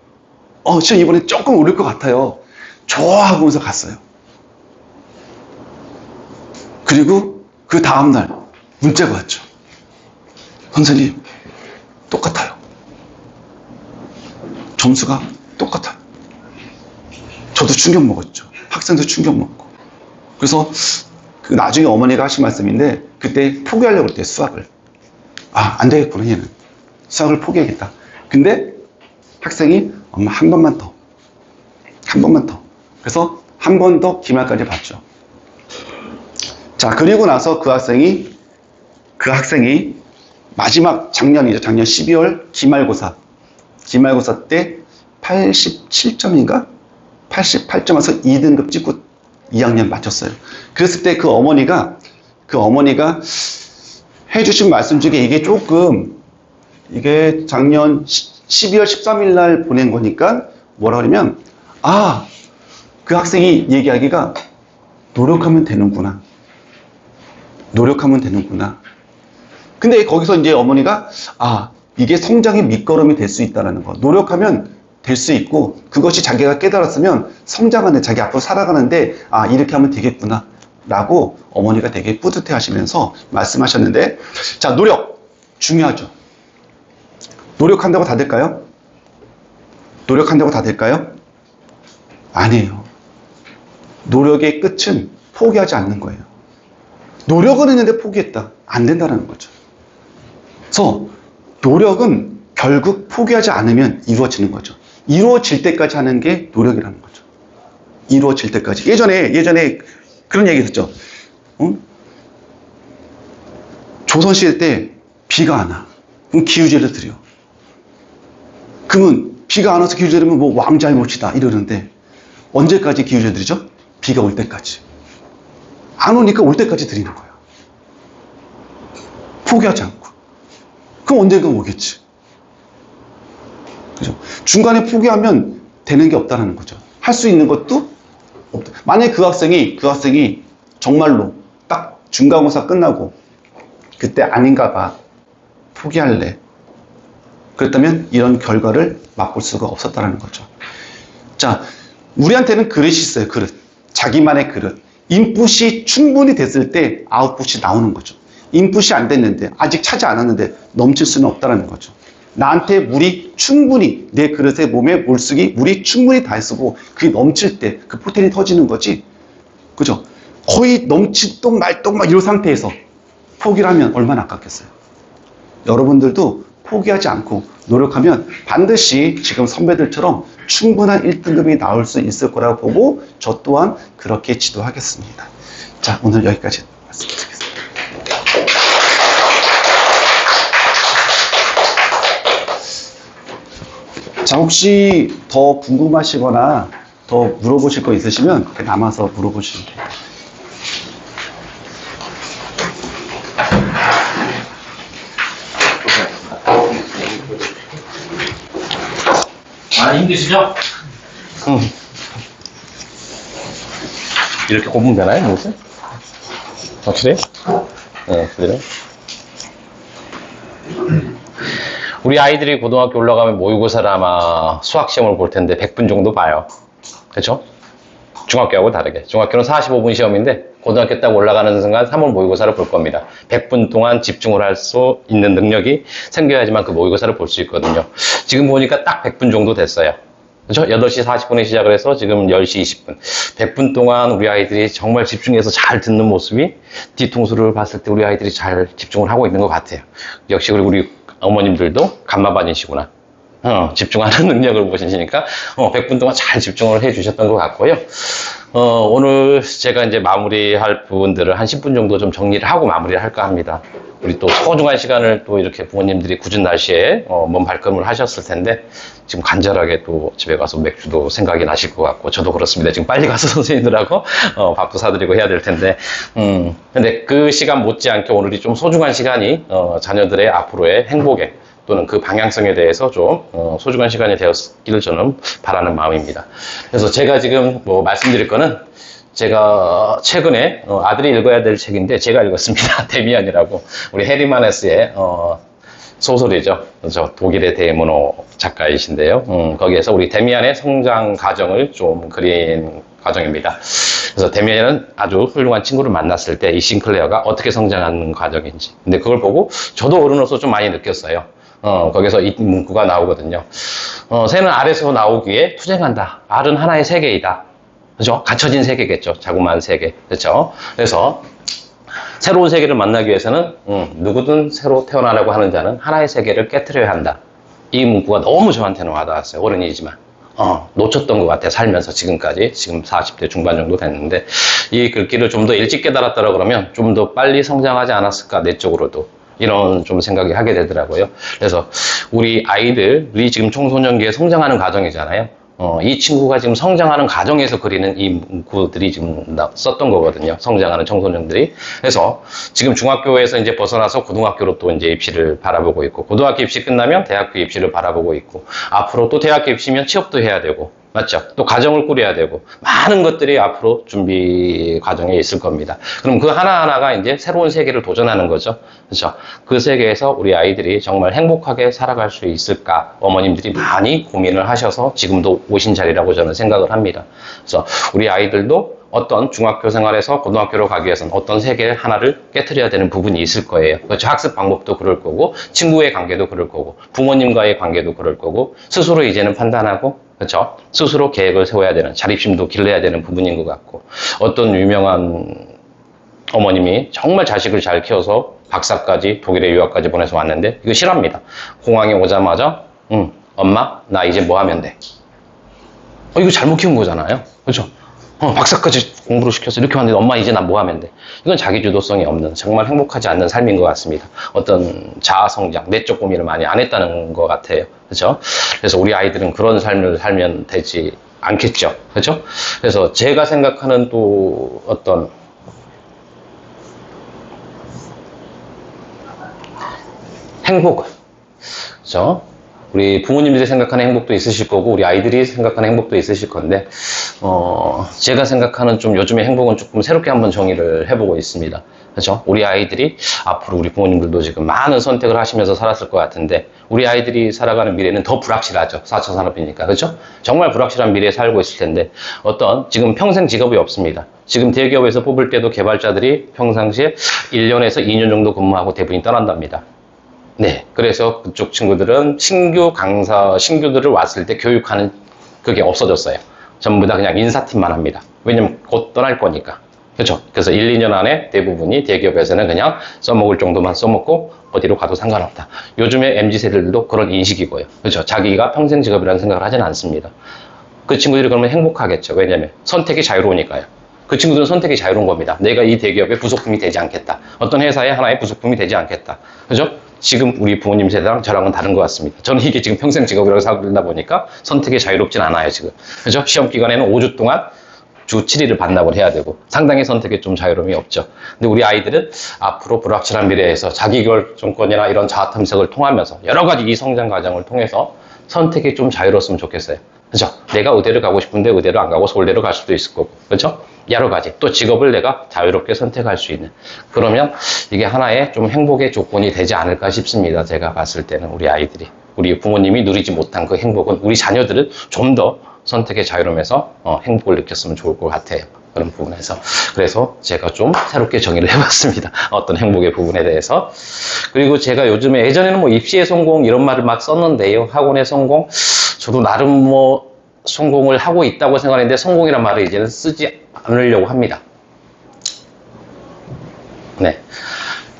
시험 이번에 조금 오를 것 같아요. 좋아하면서 갔어요. 그리고 그 다음날 문자가 왔죠. 선생님 똑같아요. 점수가 똑같아요. 저도 충격 먹었죠. 학생도 충격 먹고. 그래서 나중에 어머니가 하신 말씀인데 그때 포기하려고 그랬대요. 수학을. 안 되겠구나 얘는. 수학을 포기하겠다. 근데 학생이 엄마 한 번만 더. 그래서 한 번 더 기말까지 봤죠. 자, 그리고 나서 그 학생이 마지막 작년이죠. 작년 12월 기말고사 때 87점인가? 88점 와서 2등급 찍고 2학년 마쳤어요. 그랬을 때 그 어머니가 해주신 말씀 중에 이게 조금, 이게 작년 12월 13일 날 보낸 거니까 뭐라 그러면, 아, 그 학생이 얘기하기가 노력하면 되는구나. 노력하면 되는구나. 근데 거기서 이제 어머니가, 아, 이게 성장의 밑거름이 될 수 있다는 거. 노력하면 될 수 있고, 그것이 자기가 깨달았으면 성장하는, 자기 앞으로 살아가는데, 아, 이렇게 하면 되겠구나. 라고 어머니가 되게 뿌듯해 하시면서 말씀하셨는데, 자, 노력. 중요하죠. 노력한다고 다 될까요? 노력한다고 다 될까요? 아니에요. 노력의 끝은 포기하지 않는 거예요. 노력은 했는데 포기했다. 안 된다는 거죠. 그래서 노력은 결국 포기하지 않으면 이루어지는 거죠. 이루어질 때까지 하는 게 노력이라는 거죠. 이루어질 때까지. 예전에 그런 얘기 있었죠. 조선시대 때 비가 안 와. 그럼 기우제를 드려. 그러면 비가 안 와서 기우제 드리면 뭐 왕자의 몫이다 이러는데 언제까지 기우제 드리죠? 비가 올 때까지. 안 오니까 올 때까지 드리는 거예요. 포기하지 않고. 그럼 언젠가 오겠지. 그죠? 중간에 포기하면 되는 게 없다는 거죠. 할 수 있는 것도 없다. 만약에 그 학생이 정말로 딱 중간고사 끝나고 그때 아닌가 봐. 포기할래. 그랬다면 이런 결과를 맛볼 수가 없었다는 거죠. 자, 우리한테는 그릇이 있어요. 그릇. 자기만의 그릇. 인풋이 충분히 됐을 때 아웃풋이 나오는 거죠. 인풋이 안 됐는데, 아직 차지 않았는데 넘칠 수는 없다는 거죠. 나한테 물이 충분히, 내 그릇에 몸에 물이 충분히 다 있고 그게 넘칠 때 그 포텐이 터지는 거지. 그죠? 거의 넘치똥 말똥 막 이런 상태에서 포기를 하면 얼마나 아깝겠어요. 여러분들도 포기하지 않고 노력하면 반드시 지금 선배들처럼 충분한 1등급이 나올 수 있을 거라고 보고 저 또한 그렇게 지도하겠습니다. 자, 오늘 여기까지 말씀드리겠습니다. 자, 혹시 더 궁금하시거나 더 물어보실 거 있으시면 남아서 물어보시면 돼요. 많이 힘드시죠? 이렇게 꼽으면 되나요, 무슨? 확실히? 네, 그래요? 우리 아이들이 고등학교 올라가면 모의고사를 아마 수학시험을 볼 텐데 100분 정도 봐요. 그쵸? 중학교하고 다르게. 중학교는 45분 시험인데 고등학교 딱 올라가는 순간 3월 모의고사를 볼 겁니다. 100분 동안 집중을 할 수 있는 능력이 생겨야지만 그 모의고사를 볼 수 있거든요. 지금 보니까 딱 100분 정도 됐어요. 그죠? 8시 40분에 시작을 해서 지금 10시 20분. 100분 동안 우리 아이들이 정말 집중해서 잘 듣는 모습이 뒤통수를 봤을 때 우리 아이들이 잘 집중을 하고 있는 것 같아요. 역시 우리 어머님들도 감마반이시구나. 집중하는 능력을 보시니까 100분 동안 잘 집중을 해 주셨던 것 같고요. 오늘 제가 이제 마무리할 부분들을 한 10분 정도 좀 정리를 하고 마무리를 할까 합니다. 우리 또 소중한 시간을 또 이렇게 부모님들이 굳은 날씨에 먼 발걸음을 하셨을 텐데 지금 간절하게 또 집에 가서 맥주도 생각이 나실 것 같고 저도 그렇습니다. 지금 빨리 가서 선생님들하고 밥도 사드리고 해야 될 텐데 근데 그 시간 못지않게 오늘이 좀 소중한 시간이 자녀들의 앞으로의 행복에 또는 그 방향성에 대해서 좀 소중한 시간이 되었기를 저는 바라는 마음입니다. 그래서 제가 지금 뭐 말씀드릴 거는 제가 최근에 아들이 읽어야 될 책인데 제가 읽었습니다. 데미안이라고 우리 헤리마네스의 소설이죠. 저 독일의 대문호 작가이신데요. 거기에서 우리 데미안의 성장 과정을 좀 그린 과정입니다. 그래서 데미안은 아주 훌륭한 친구를 만났을 때 이 싱클레어가 어떻게 성장하는 과정인지. 근데 그걸 보고 저도 어른으로서 좀 많이 느꼈어요. 거기서 이 문구가 나오거든요. 새는 알에서 나오기에 투쟁한다. 알은 하나의 세계이다. 그죠? 갇혀진 세계겠죠. 자그마한 세계. 그렇죠? 그래서 새로운 세계를 만나기 위해서는 누구든 새로 태어나려고 하는 자는 하나의 세계를 깨트려야 한다. 이 문구가 너무 저한테는 와닿았어요. 어른이지만. 놓쳤던 것 같아요. 살면서 지금까지. 지금 40대 중반 정도 됐는데 이 글귀를 좀 더 일찍 깨달았다고 그러면 좀 더 빨리 성장하지 않았을까 내적으로도. 이런 좀 생각이 하게 되더라고요. 그래서 우리 아이들이 지금 청소년기에 성장하는 과정이잖아요. 이 친구가 지금 성장하는 과정에서 그리는 이 문구들이 지금 썼던 거거든요. 성장하는 청소년들이. 그래서 지금 중학교에서 이제 벗어나서 고등학교로 또 이제 입시를 바라보고 있고, 고등학교 입시 끝나면 대학교 입시를 바라보고 있고, 앞으로 또 대학교 입시면 취업도 해야 되고, 맞죠? 또 가정을 꾸려야 되고, 많은 것들이 앞으로 준비 과정에 있을 겁니다. 그럼 그 하나하나가 이제 새로운 세계를 도전하는 거죠. 그렇죠? 그 세계에서 우리 아이들이 정말 행복하게 살아갈 수 있을까? 어머님들이 많이 고민을 하셔서 지금도 오신 자리라고 저는 생각을 합니다. 그래서 우리 아이들도 어떤 중학교 생활에서 고등학교로 가기 위해서는 어떤 세계 하나를 깨트려야 되는 부분이 있을 거예요. 그렇죠? 학습 방법도 그럴 거고, 친구의 관계도 그럴 거고, 부모님과의 관계도 그럴 거고, 스스로 이제는 판단하고, 그렇죠? 스스로 계획을 세워야 되는, 자립심도 길러야 되는 부분인 것 같고, 어떤 유명한 어머님이 정말 자식을 잘 키워서 박사까지 독일에 유학까지 보내서 왔는데 이거 싫어합니다. 공항에 오자마자 엄마 나 이제 뭐 하면 돼? 이거 잘못 키운 거잖아요. 그렇죠? 박사까지 공부를 시켜서 이렇게 왔는데 엄마 이제 나 뭐 하면 돼? 이건 자기주도성이 없는 정말 행복하지 않는 삶인 것 같습니다. 어떤 자아성장, 내적 고민을 많이 안 했다는 것 같아요. 그렇죠? 그래서 우리 아이들은 그런 삶을 살면 되지 않겠죠. 그렇죠? 그래서 제가 생각하는 또 어떤 행복은, 그렇죠? 우리 부모님들이 생각하는 행복도 있으실 거고, 우리 아이들이 생각하는 행복도 있으실 건데, 제가 생각하는 좀 요즘의 행복은 조금 새롭게 한번 정의를 해보고 있습니다. 그렇죠? 우리 아이들이 앞으로 우리 부모님들도 지금 많은 선택을 하시면서 살았을 것 같은데, 우리 아이들이 살아가는 미래는 더 불확실하죠. 4차 산업이니까. 그렇죠? 정말 불확실한 미래에 살고 있을 텐데, 지금 평생 직업이 없습니다. 지금 대기업에서 뽑을 때도 개발자들이 평상시에 1년에서 2년 정도 근무하고 대부분이 떠난답니다. 네, 그래서 그쪽 친구들은 신규들을 왔을 때 교육하는 그게 없어졌어요. 전부 다 그냥 인사팀만 합니다. 왜냐면 곧 떠날 거니까. 그렇죠? 그래서 1, 2년 안에 대부분이 대기업에서는 그냥 써먹을 정도만 써먹고 어디로 가도 상관없다. 요즘에 MZ세대들도 그런 인식이고요. 그렇죠? 자기가 평생 직업이라는 생각을 하지는 않습니다. 그 친구들이 그러면 행복하겠죠. 왜냐면 선택이 자유로우니까요. 그 친구들은 선택이 자유로운 겁니다. 내가 이 대기업의 부속품이 되지 않겠다. 어떤 회사의 하나의 부속품이 되지 않겠다. 그죠? 지금 우리 부모님 세대랑 저랑은 다른 것 같습니다. 저는 이게 지금 평생 직업이라고 살다 보니까 선택이 자유롭진 않아요, 지금. 그죠? 시험 기간에는 5주 동안 주 7일을 반납을 해야 되고 상당히 선택에 좀 자유로움이 없죠. 근데 우리 아이들은 앞으로 불확실한 미래에서 자기결정권이나 이런 자아 탐색을 통하면서 여러 가지 이 성장 과정을 통해서 선택이 좀 자유로웠으면 좋겠어요. 그죠? 내가 의대를 가고 싶은데 의대를 안 가고 서울대로 갈 수도 있을 거고. 그죠? 여러 가지. 또 직업을 내가 자유롭게 선택할 수 있는. 그러면 이게 하나의 좀 행복의 조건이 되지 않을까 싶습니다. 제가 봤을 때는 우리 아이들이. 우리 부모님이 누리지 못한 그 행복은 우리 자녀들은 좀 더 선택의 자유로움에서 행복을 느꼈으면 좋을 것 같아요. 그런 부분에서. 그래서 제가 좀 새롭게 정의를 해봤습니다. 어떤 행복의 부분에 대해서. 그리고 제가 요즘에 예전에는 뭐 입시의 성공 이런 말을 막 썼는데요. 학원의 성공. 저도 나름 뭐 성공을 하고 있다고 생각하는데 성공이란 말을 이제는 쓰지 않으려고 합니다. 네.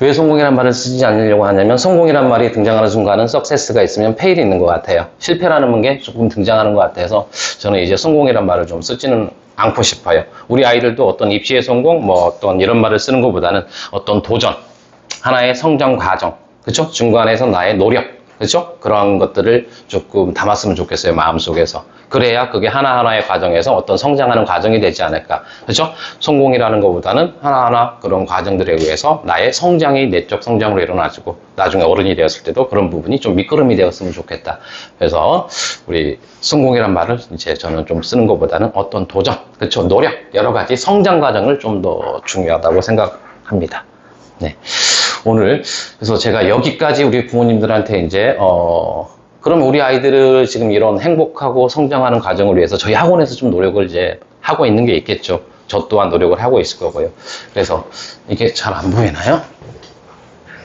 왜 성공이란 말을 쓰지 않으려고 하냐면 성공이란 말이 등장하는 순간은 석세스가 있으면 페일이 있는 것 같아요. 실패라는 게 조금 등장하는 것 같아서 저는 이제 성공이란 말을 좀 쓰지는 않고 싶어요. 우리 아이들도 어떤 입시의 성공, 뭐 어떤 이런 말을 쓰는 것보다는 어떤 도전, 하나의 성장 과정, 그렇죠? 중간에서 나의 노력, 그렇죠? 그런 것들을 조금 담았으면 좋겠어요, 마음속에서. 그래야 그게 하나하나의 과정에서 어떤 성장하는 과정이 되지 않을까. 그렇죠? 성공이라는 것보다는 하나하나 그런 과정들에 의해서 나의 성장이 내적 성장으로 일어나지고 나중에 어른이 되었을 때도 그런 부분이 좀 밑거름이 되었으면 좋겠다. 그래서 우리 성공이란 말을 이제 저는 좀 쓰는 것보다는 어떤 도전, 그렇죠? 노력, 여러 가지 성장 과정을 좀 더 중요하다고 생각합니다. 네. 오늘 그래서 제가 여기까지 우리 부모님들한테 이제 그럼 우리 아이들을 지금 이런 행복하고 성장하는 과정을 위해서 저희 학원에서 좀 노력을 이제 하고 있는 게 있겠죠. 저 또한 노력을 하고 있을 거고요. 그래서 이게 잘 안 보이나요?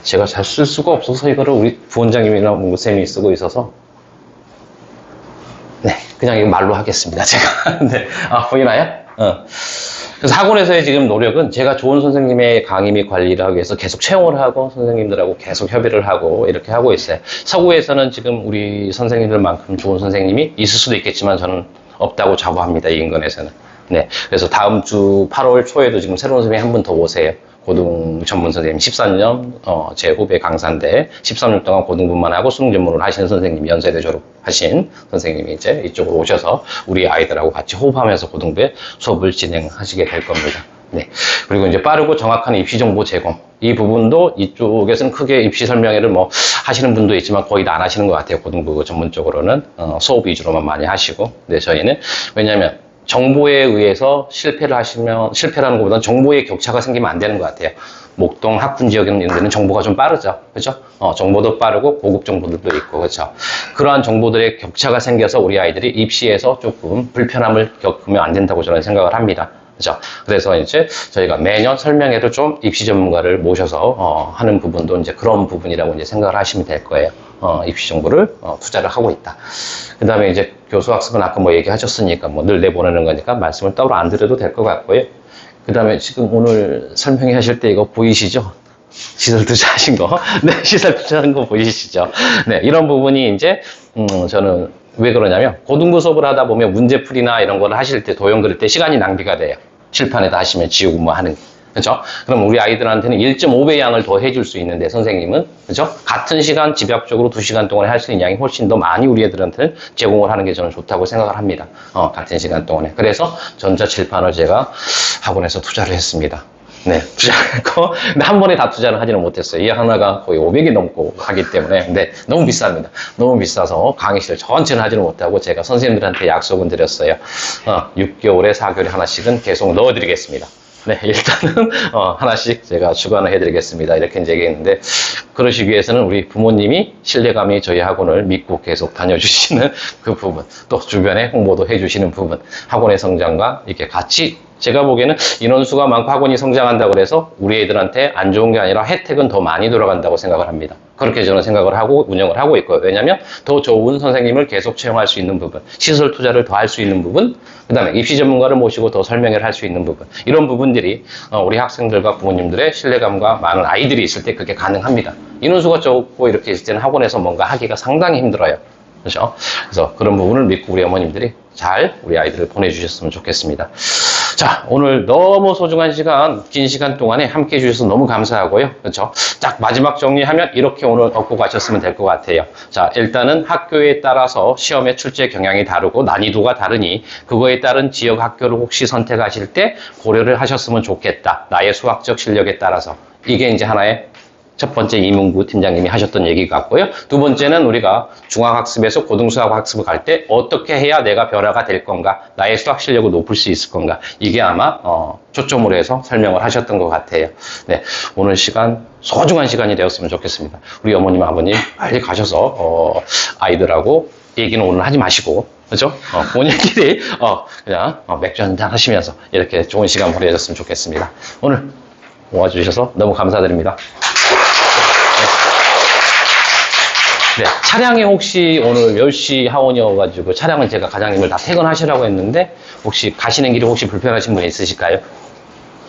제가 잘 쓸 수가 없어서 이거를 우리 부원장님이나 선생님이 쓰고 있어서 네, 그냥 이거 말로 하겠습니다. 제가. 네, 보이나요? 그래서 학원에서의 지금 노력은 제가 좋은 선생님의 강의 및 관리를 하기 위해서 계속 채용을 하고 선생님들하고 계속 협의를 하고 이렇게 하고 있어요. 서구에서는 지금 우리 선생님들만큼 좋은 선생님이 있을 수도 있겠지만 저는 없다고 자부합니다. 이 인근에서는. 네. 그래서 다음 주 8월 초에도 지금 새로운 선생님이 한 분 더 오세요. 고등 전문 선생님 13년 제 후배 강사인데 13년 동안 고등부만 하고 수능 전문을 하시는 선생님, 연세대 졸업하신 선생님이 이제 이쪽으로 오셔서 우리 아이들하고 같이 호흡하면서 고등부에 수업을 진행하시게 될 겁니다. 네. 그리고 이제 빠르고 정확한 입시 정보 제공. 이 부분도 이쪽에서는 크게 입시 설명회를 뭐 하시는 분도 있지만 거의 다 안 하시는 것 같아요. 고등부 전문적으로는 수업 위주로만 많이 하시고. 네, 저희는 왜냐하면 정보에 의해서 실패라는 것보다는 정보의 격차가 생기면 안 되는 것 같아요. 목동, 학군 지역에 있는 데는 정보가 좀 빠르죠. 그죠? 정보도 빠르고 고급 정보들도 있고, 그렇죠? 그러한 정보들의 격차가 생겨서 우리 아이들이 입시에서 조금 불편함을 겪으면 안 된다고 저는 생각을 합니다. 그죠? 그래서 이제 저희가 매년 설명회를 좀 입시 전문가를 모셔서 하는 부분도 이제 그런 부분이라고 이제 생각을 하시면 될 거예요. 입시 정보를 투자를 하고 있다. 그 다음에 이제 교수 학습은 아까 뭐 얘기하셨으니까 뭐 늘 내보내는 거니까 말씀을 따로 안 드려도 될 것 같고요. 그 다음에 지금 오늘 설명회 하실 때 이거 보이시죠? 시설 투자하신 거. 네, 시설 투자하는 거 보이시죠? 네, 이런 부분이 이제, 저는 왜 그러냐면, 고등부 수업을 하다 보면 문제풀이나 이런 거를 하실 때, 도형 그릴 때 시간이 낭비가 돼요. 칠판에다 하시면 지우고 뭐 하는 게. 그죠? 그럼 우리 아이들한테는 1.5배 양을 더 해줄 수 있는데, 선생님은, 그죠? 같은 시간 집약적으로 2시간 동안에 할 수 있는 양이 훨씬 더 많이 우리 애들한테는 제공을 하는 게 저는 좋다고 생각을 합니다. 같은 시간 동안에. 그래서 전자칠판을 제가 학원에서 투자를 했습니다. 네, 투자했고, 근데 한 번에 다 투자를 하지는 못했어요. 이 하나가 거의 500이 넘고 하기 때문에, 근데 너무 비쌉니다. 너무 비싸서 강의실 전체는 하지는 못하고 제가 선생님들한테 약속은 드렸어요. 6개월에 4개월에 하나씩은 계속 넣어드리겠습니다. 네, 일단은 하나씩 제가 주관을 해드리겠습니다. 이렇게 이제 얘기했는데, 그러시기 위해서는 우리 부모님이 신뢰감이 저희 학원을 믿고 계속 다녀주시는 그 부분, 또 주변에 홍보도 해주시는 부분, 학원의 성장과 이렇게 같이, 제가 보기에는 인원수가 많고 학원이 성장한다고 그래서 우리 애들한테 안 좋은 게 아니라 혜택은 더 많이 돌아간다고 생각을 합니다. 그렇게 저는 생각을 하고 운영을 하고 있고요. 왜냐하면 더 좋은 선생님을 계속 채용할 수 있는 부분, 시설 투자를 더 할 수 있는 부분, 그 다음에 입시 전문가를 모시고 더 설명을 할 수 있는 부분, 이런 부분들이 우리 학생들과 부모님들의 신뢰감과 많은 아이들이 있을 때 그게 가능합니다. 인원수가 적고 이렇게 있을 때는 학원에서 뭔가 하기가 상당히 힘들어요. 그렇죠? 그래서 그런 부분을 믿고 우리 어머님들이 잘 우리 아이들을 보내주셨으면 좋겠습니다. 자, 오늘 너무 소중한 시간, 긴 시간 동안에 함께 해주셔서 너무 감사하고요. 그렇죠? 딱 마지막 정리하면 이렇게 오늘 얻고 가셨으면 될 것 같아요. 자, 일단은 학교에 따라서 시험의 출제 경향이 다르고 난이도가 다르니 그거에 따른 지역 학교를 혹시 선택하실 때 고려를 하셨으면 좋겠다. 나의 수학적 실력에 따라서. 이게 이제 하나의 첫 번째 이문구 팀장님이 하셨던 얘기 같고요. 두 번째는 우리가 중학학습에서 고등수학학습을 갈 때 어떻게 해야 내가 변화가 될 건가, 나의 수학 실력을 높일 수 있을 건가, 이게 아마 초점으로 해서 설명을 하셨던 것 같아요. 네, 오늘 시간 소중한 시간이 되었으면 좋겠습니다. 우리 어머님 아버님 빨리 가셔서 아이들하고 얘기는 오늘 하지 마시고, 그죠? 본인끼리 그냥 맥주 한잔 하시면서 이렇게 좋은 시간 보내셨으면 좋겠습니다. 오늘 모아주셔서 너무 감사드립니다. 네, 차량이 혹시 오늘 10시 하원이어가지고 차량은 제가 과장님을 다 퇴근하시라고 했는데 혹시 가시는 길이 혹시 불편하신 분 있으실까요?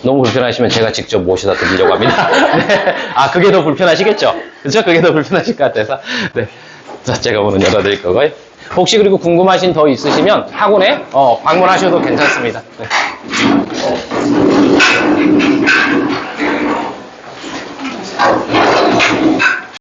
너무 불편하시면 제가 직접 모셔다 드리려고 합니다. 네. 그게 더 불편하시겠죠? 그죠? 그게 더 불편하실 것 같아서. 네. 자, 제가 오늘 열어드릴 거고요. 혹시 그리고 궁금하신 더 있으시면 학원에 방문하셔도 괜찮습니다. 네.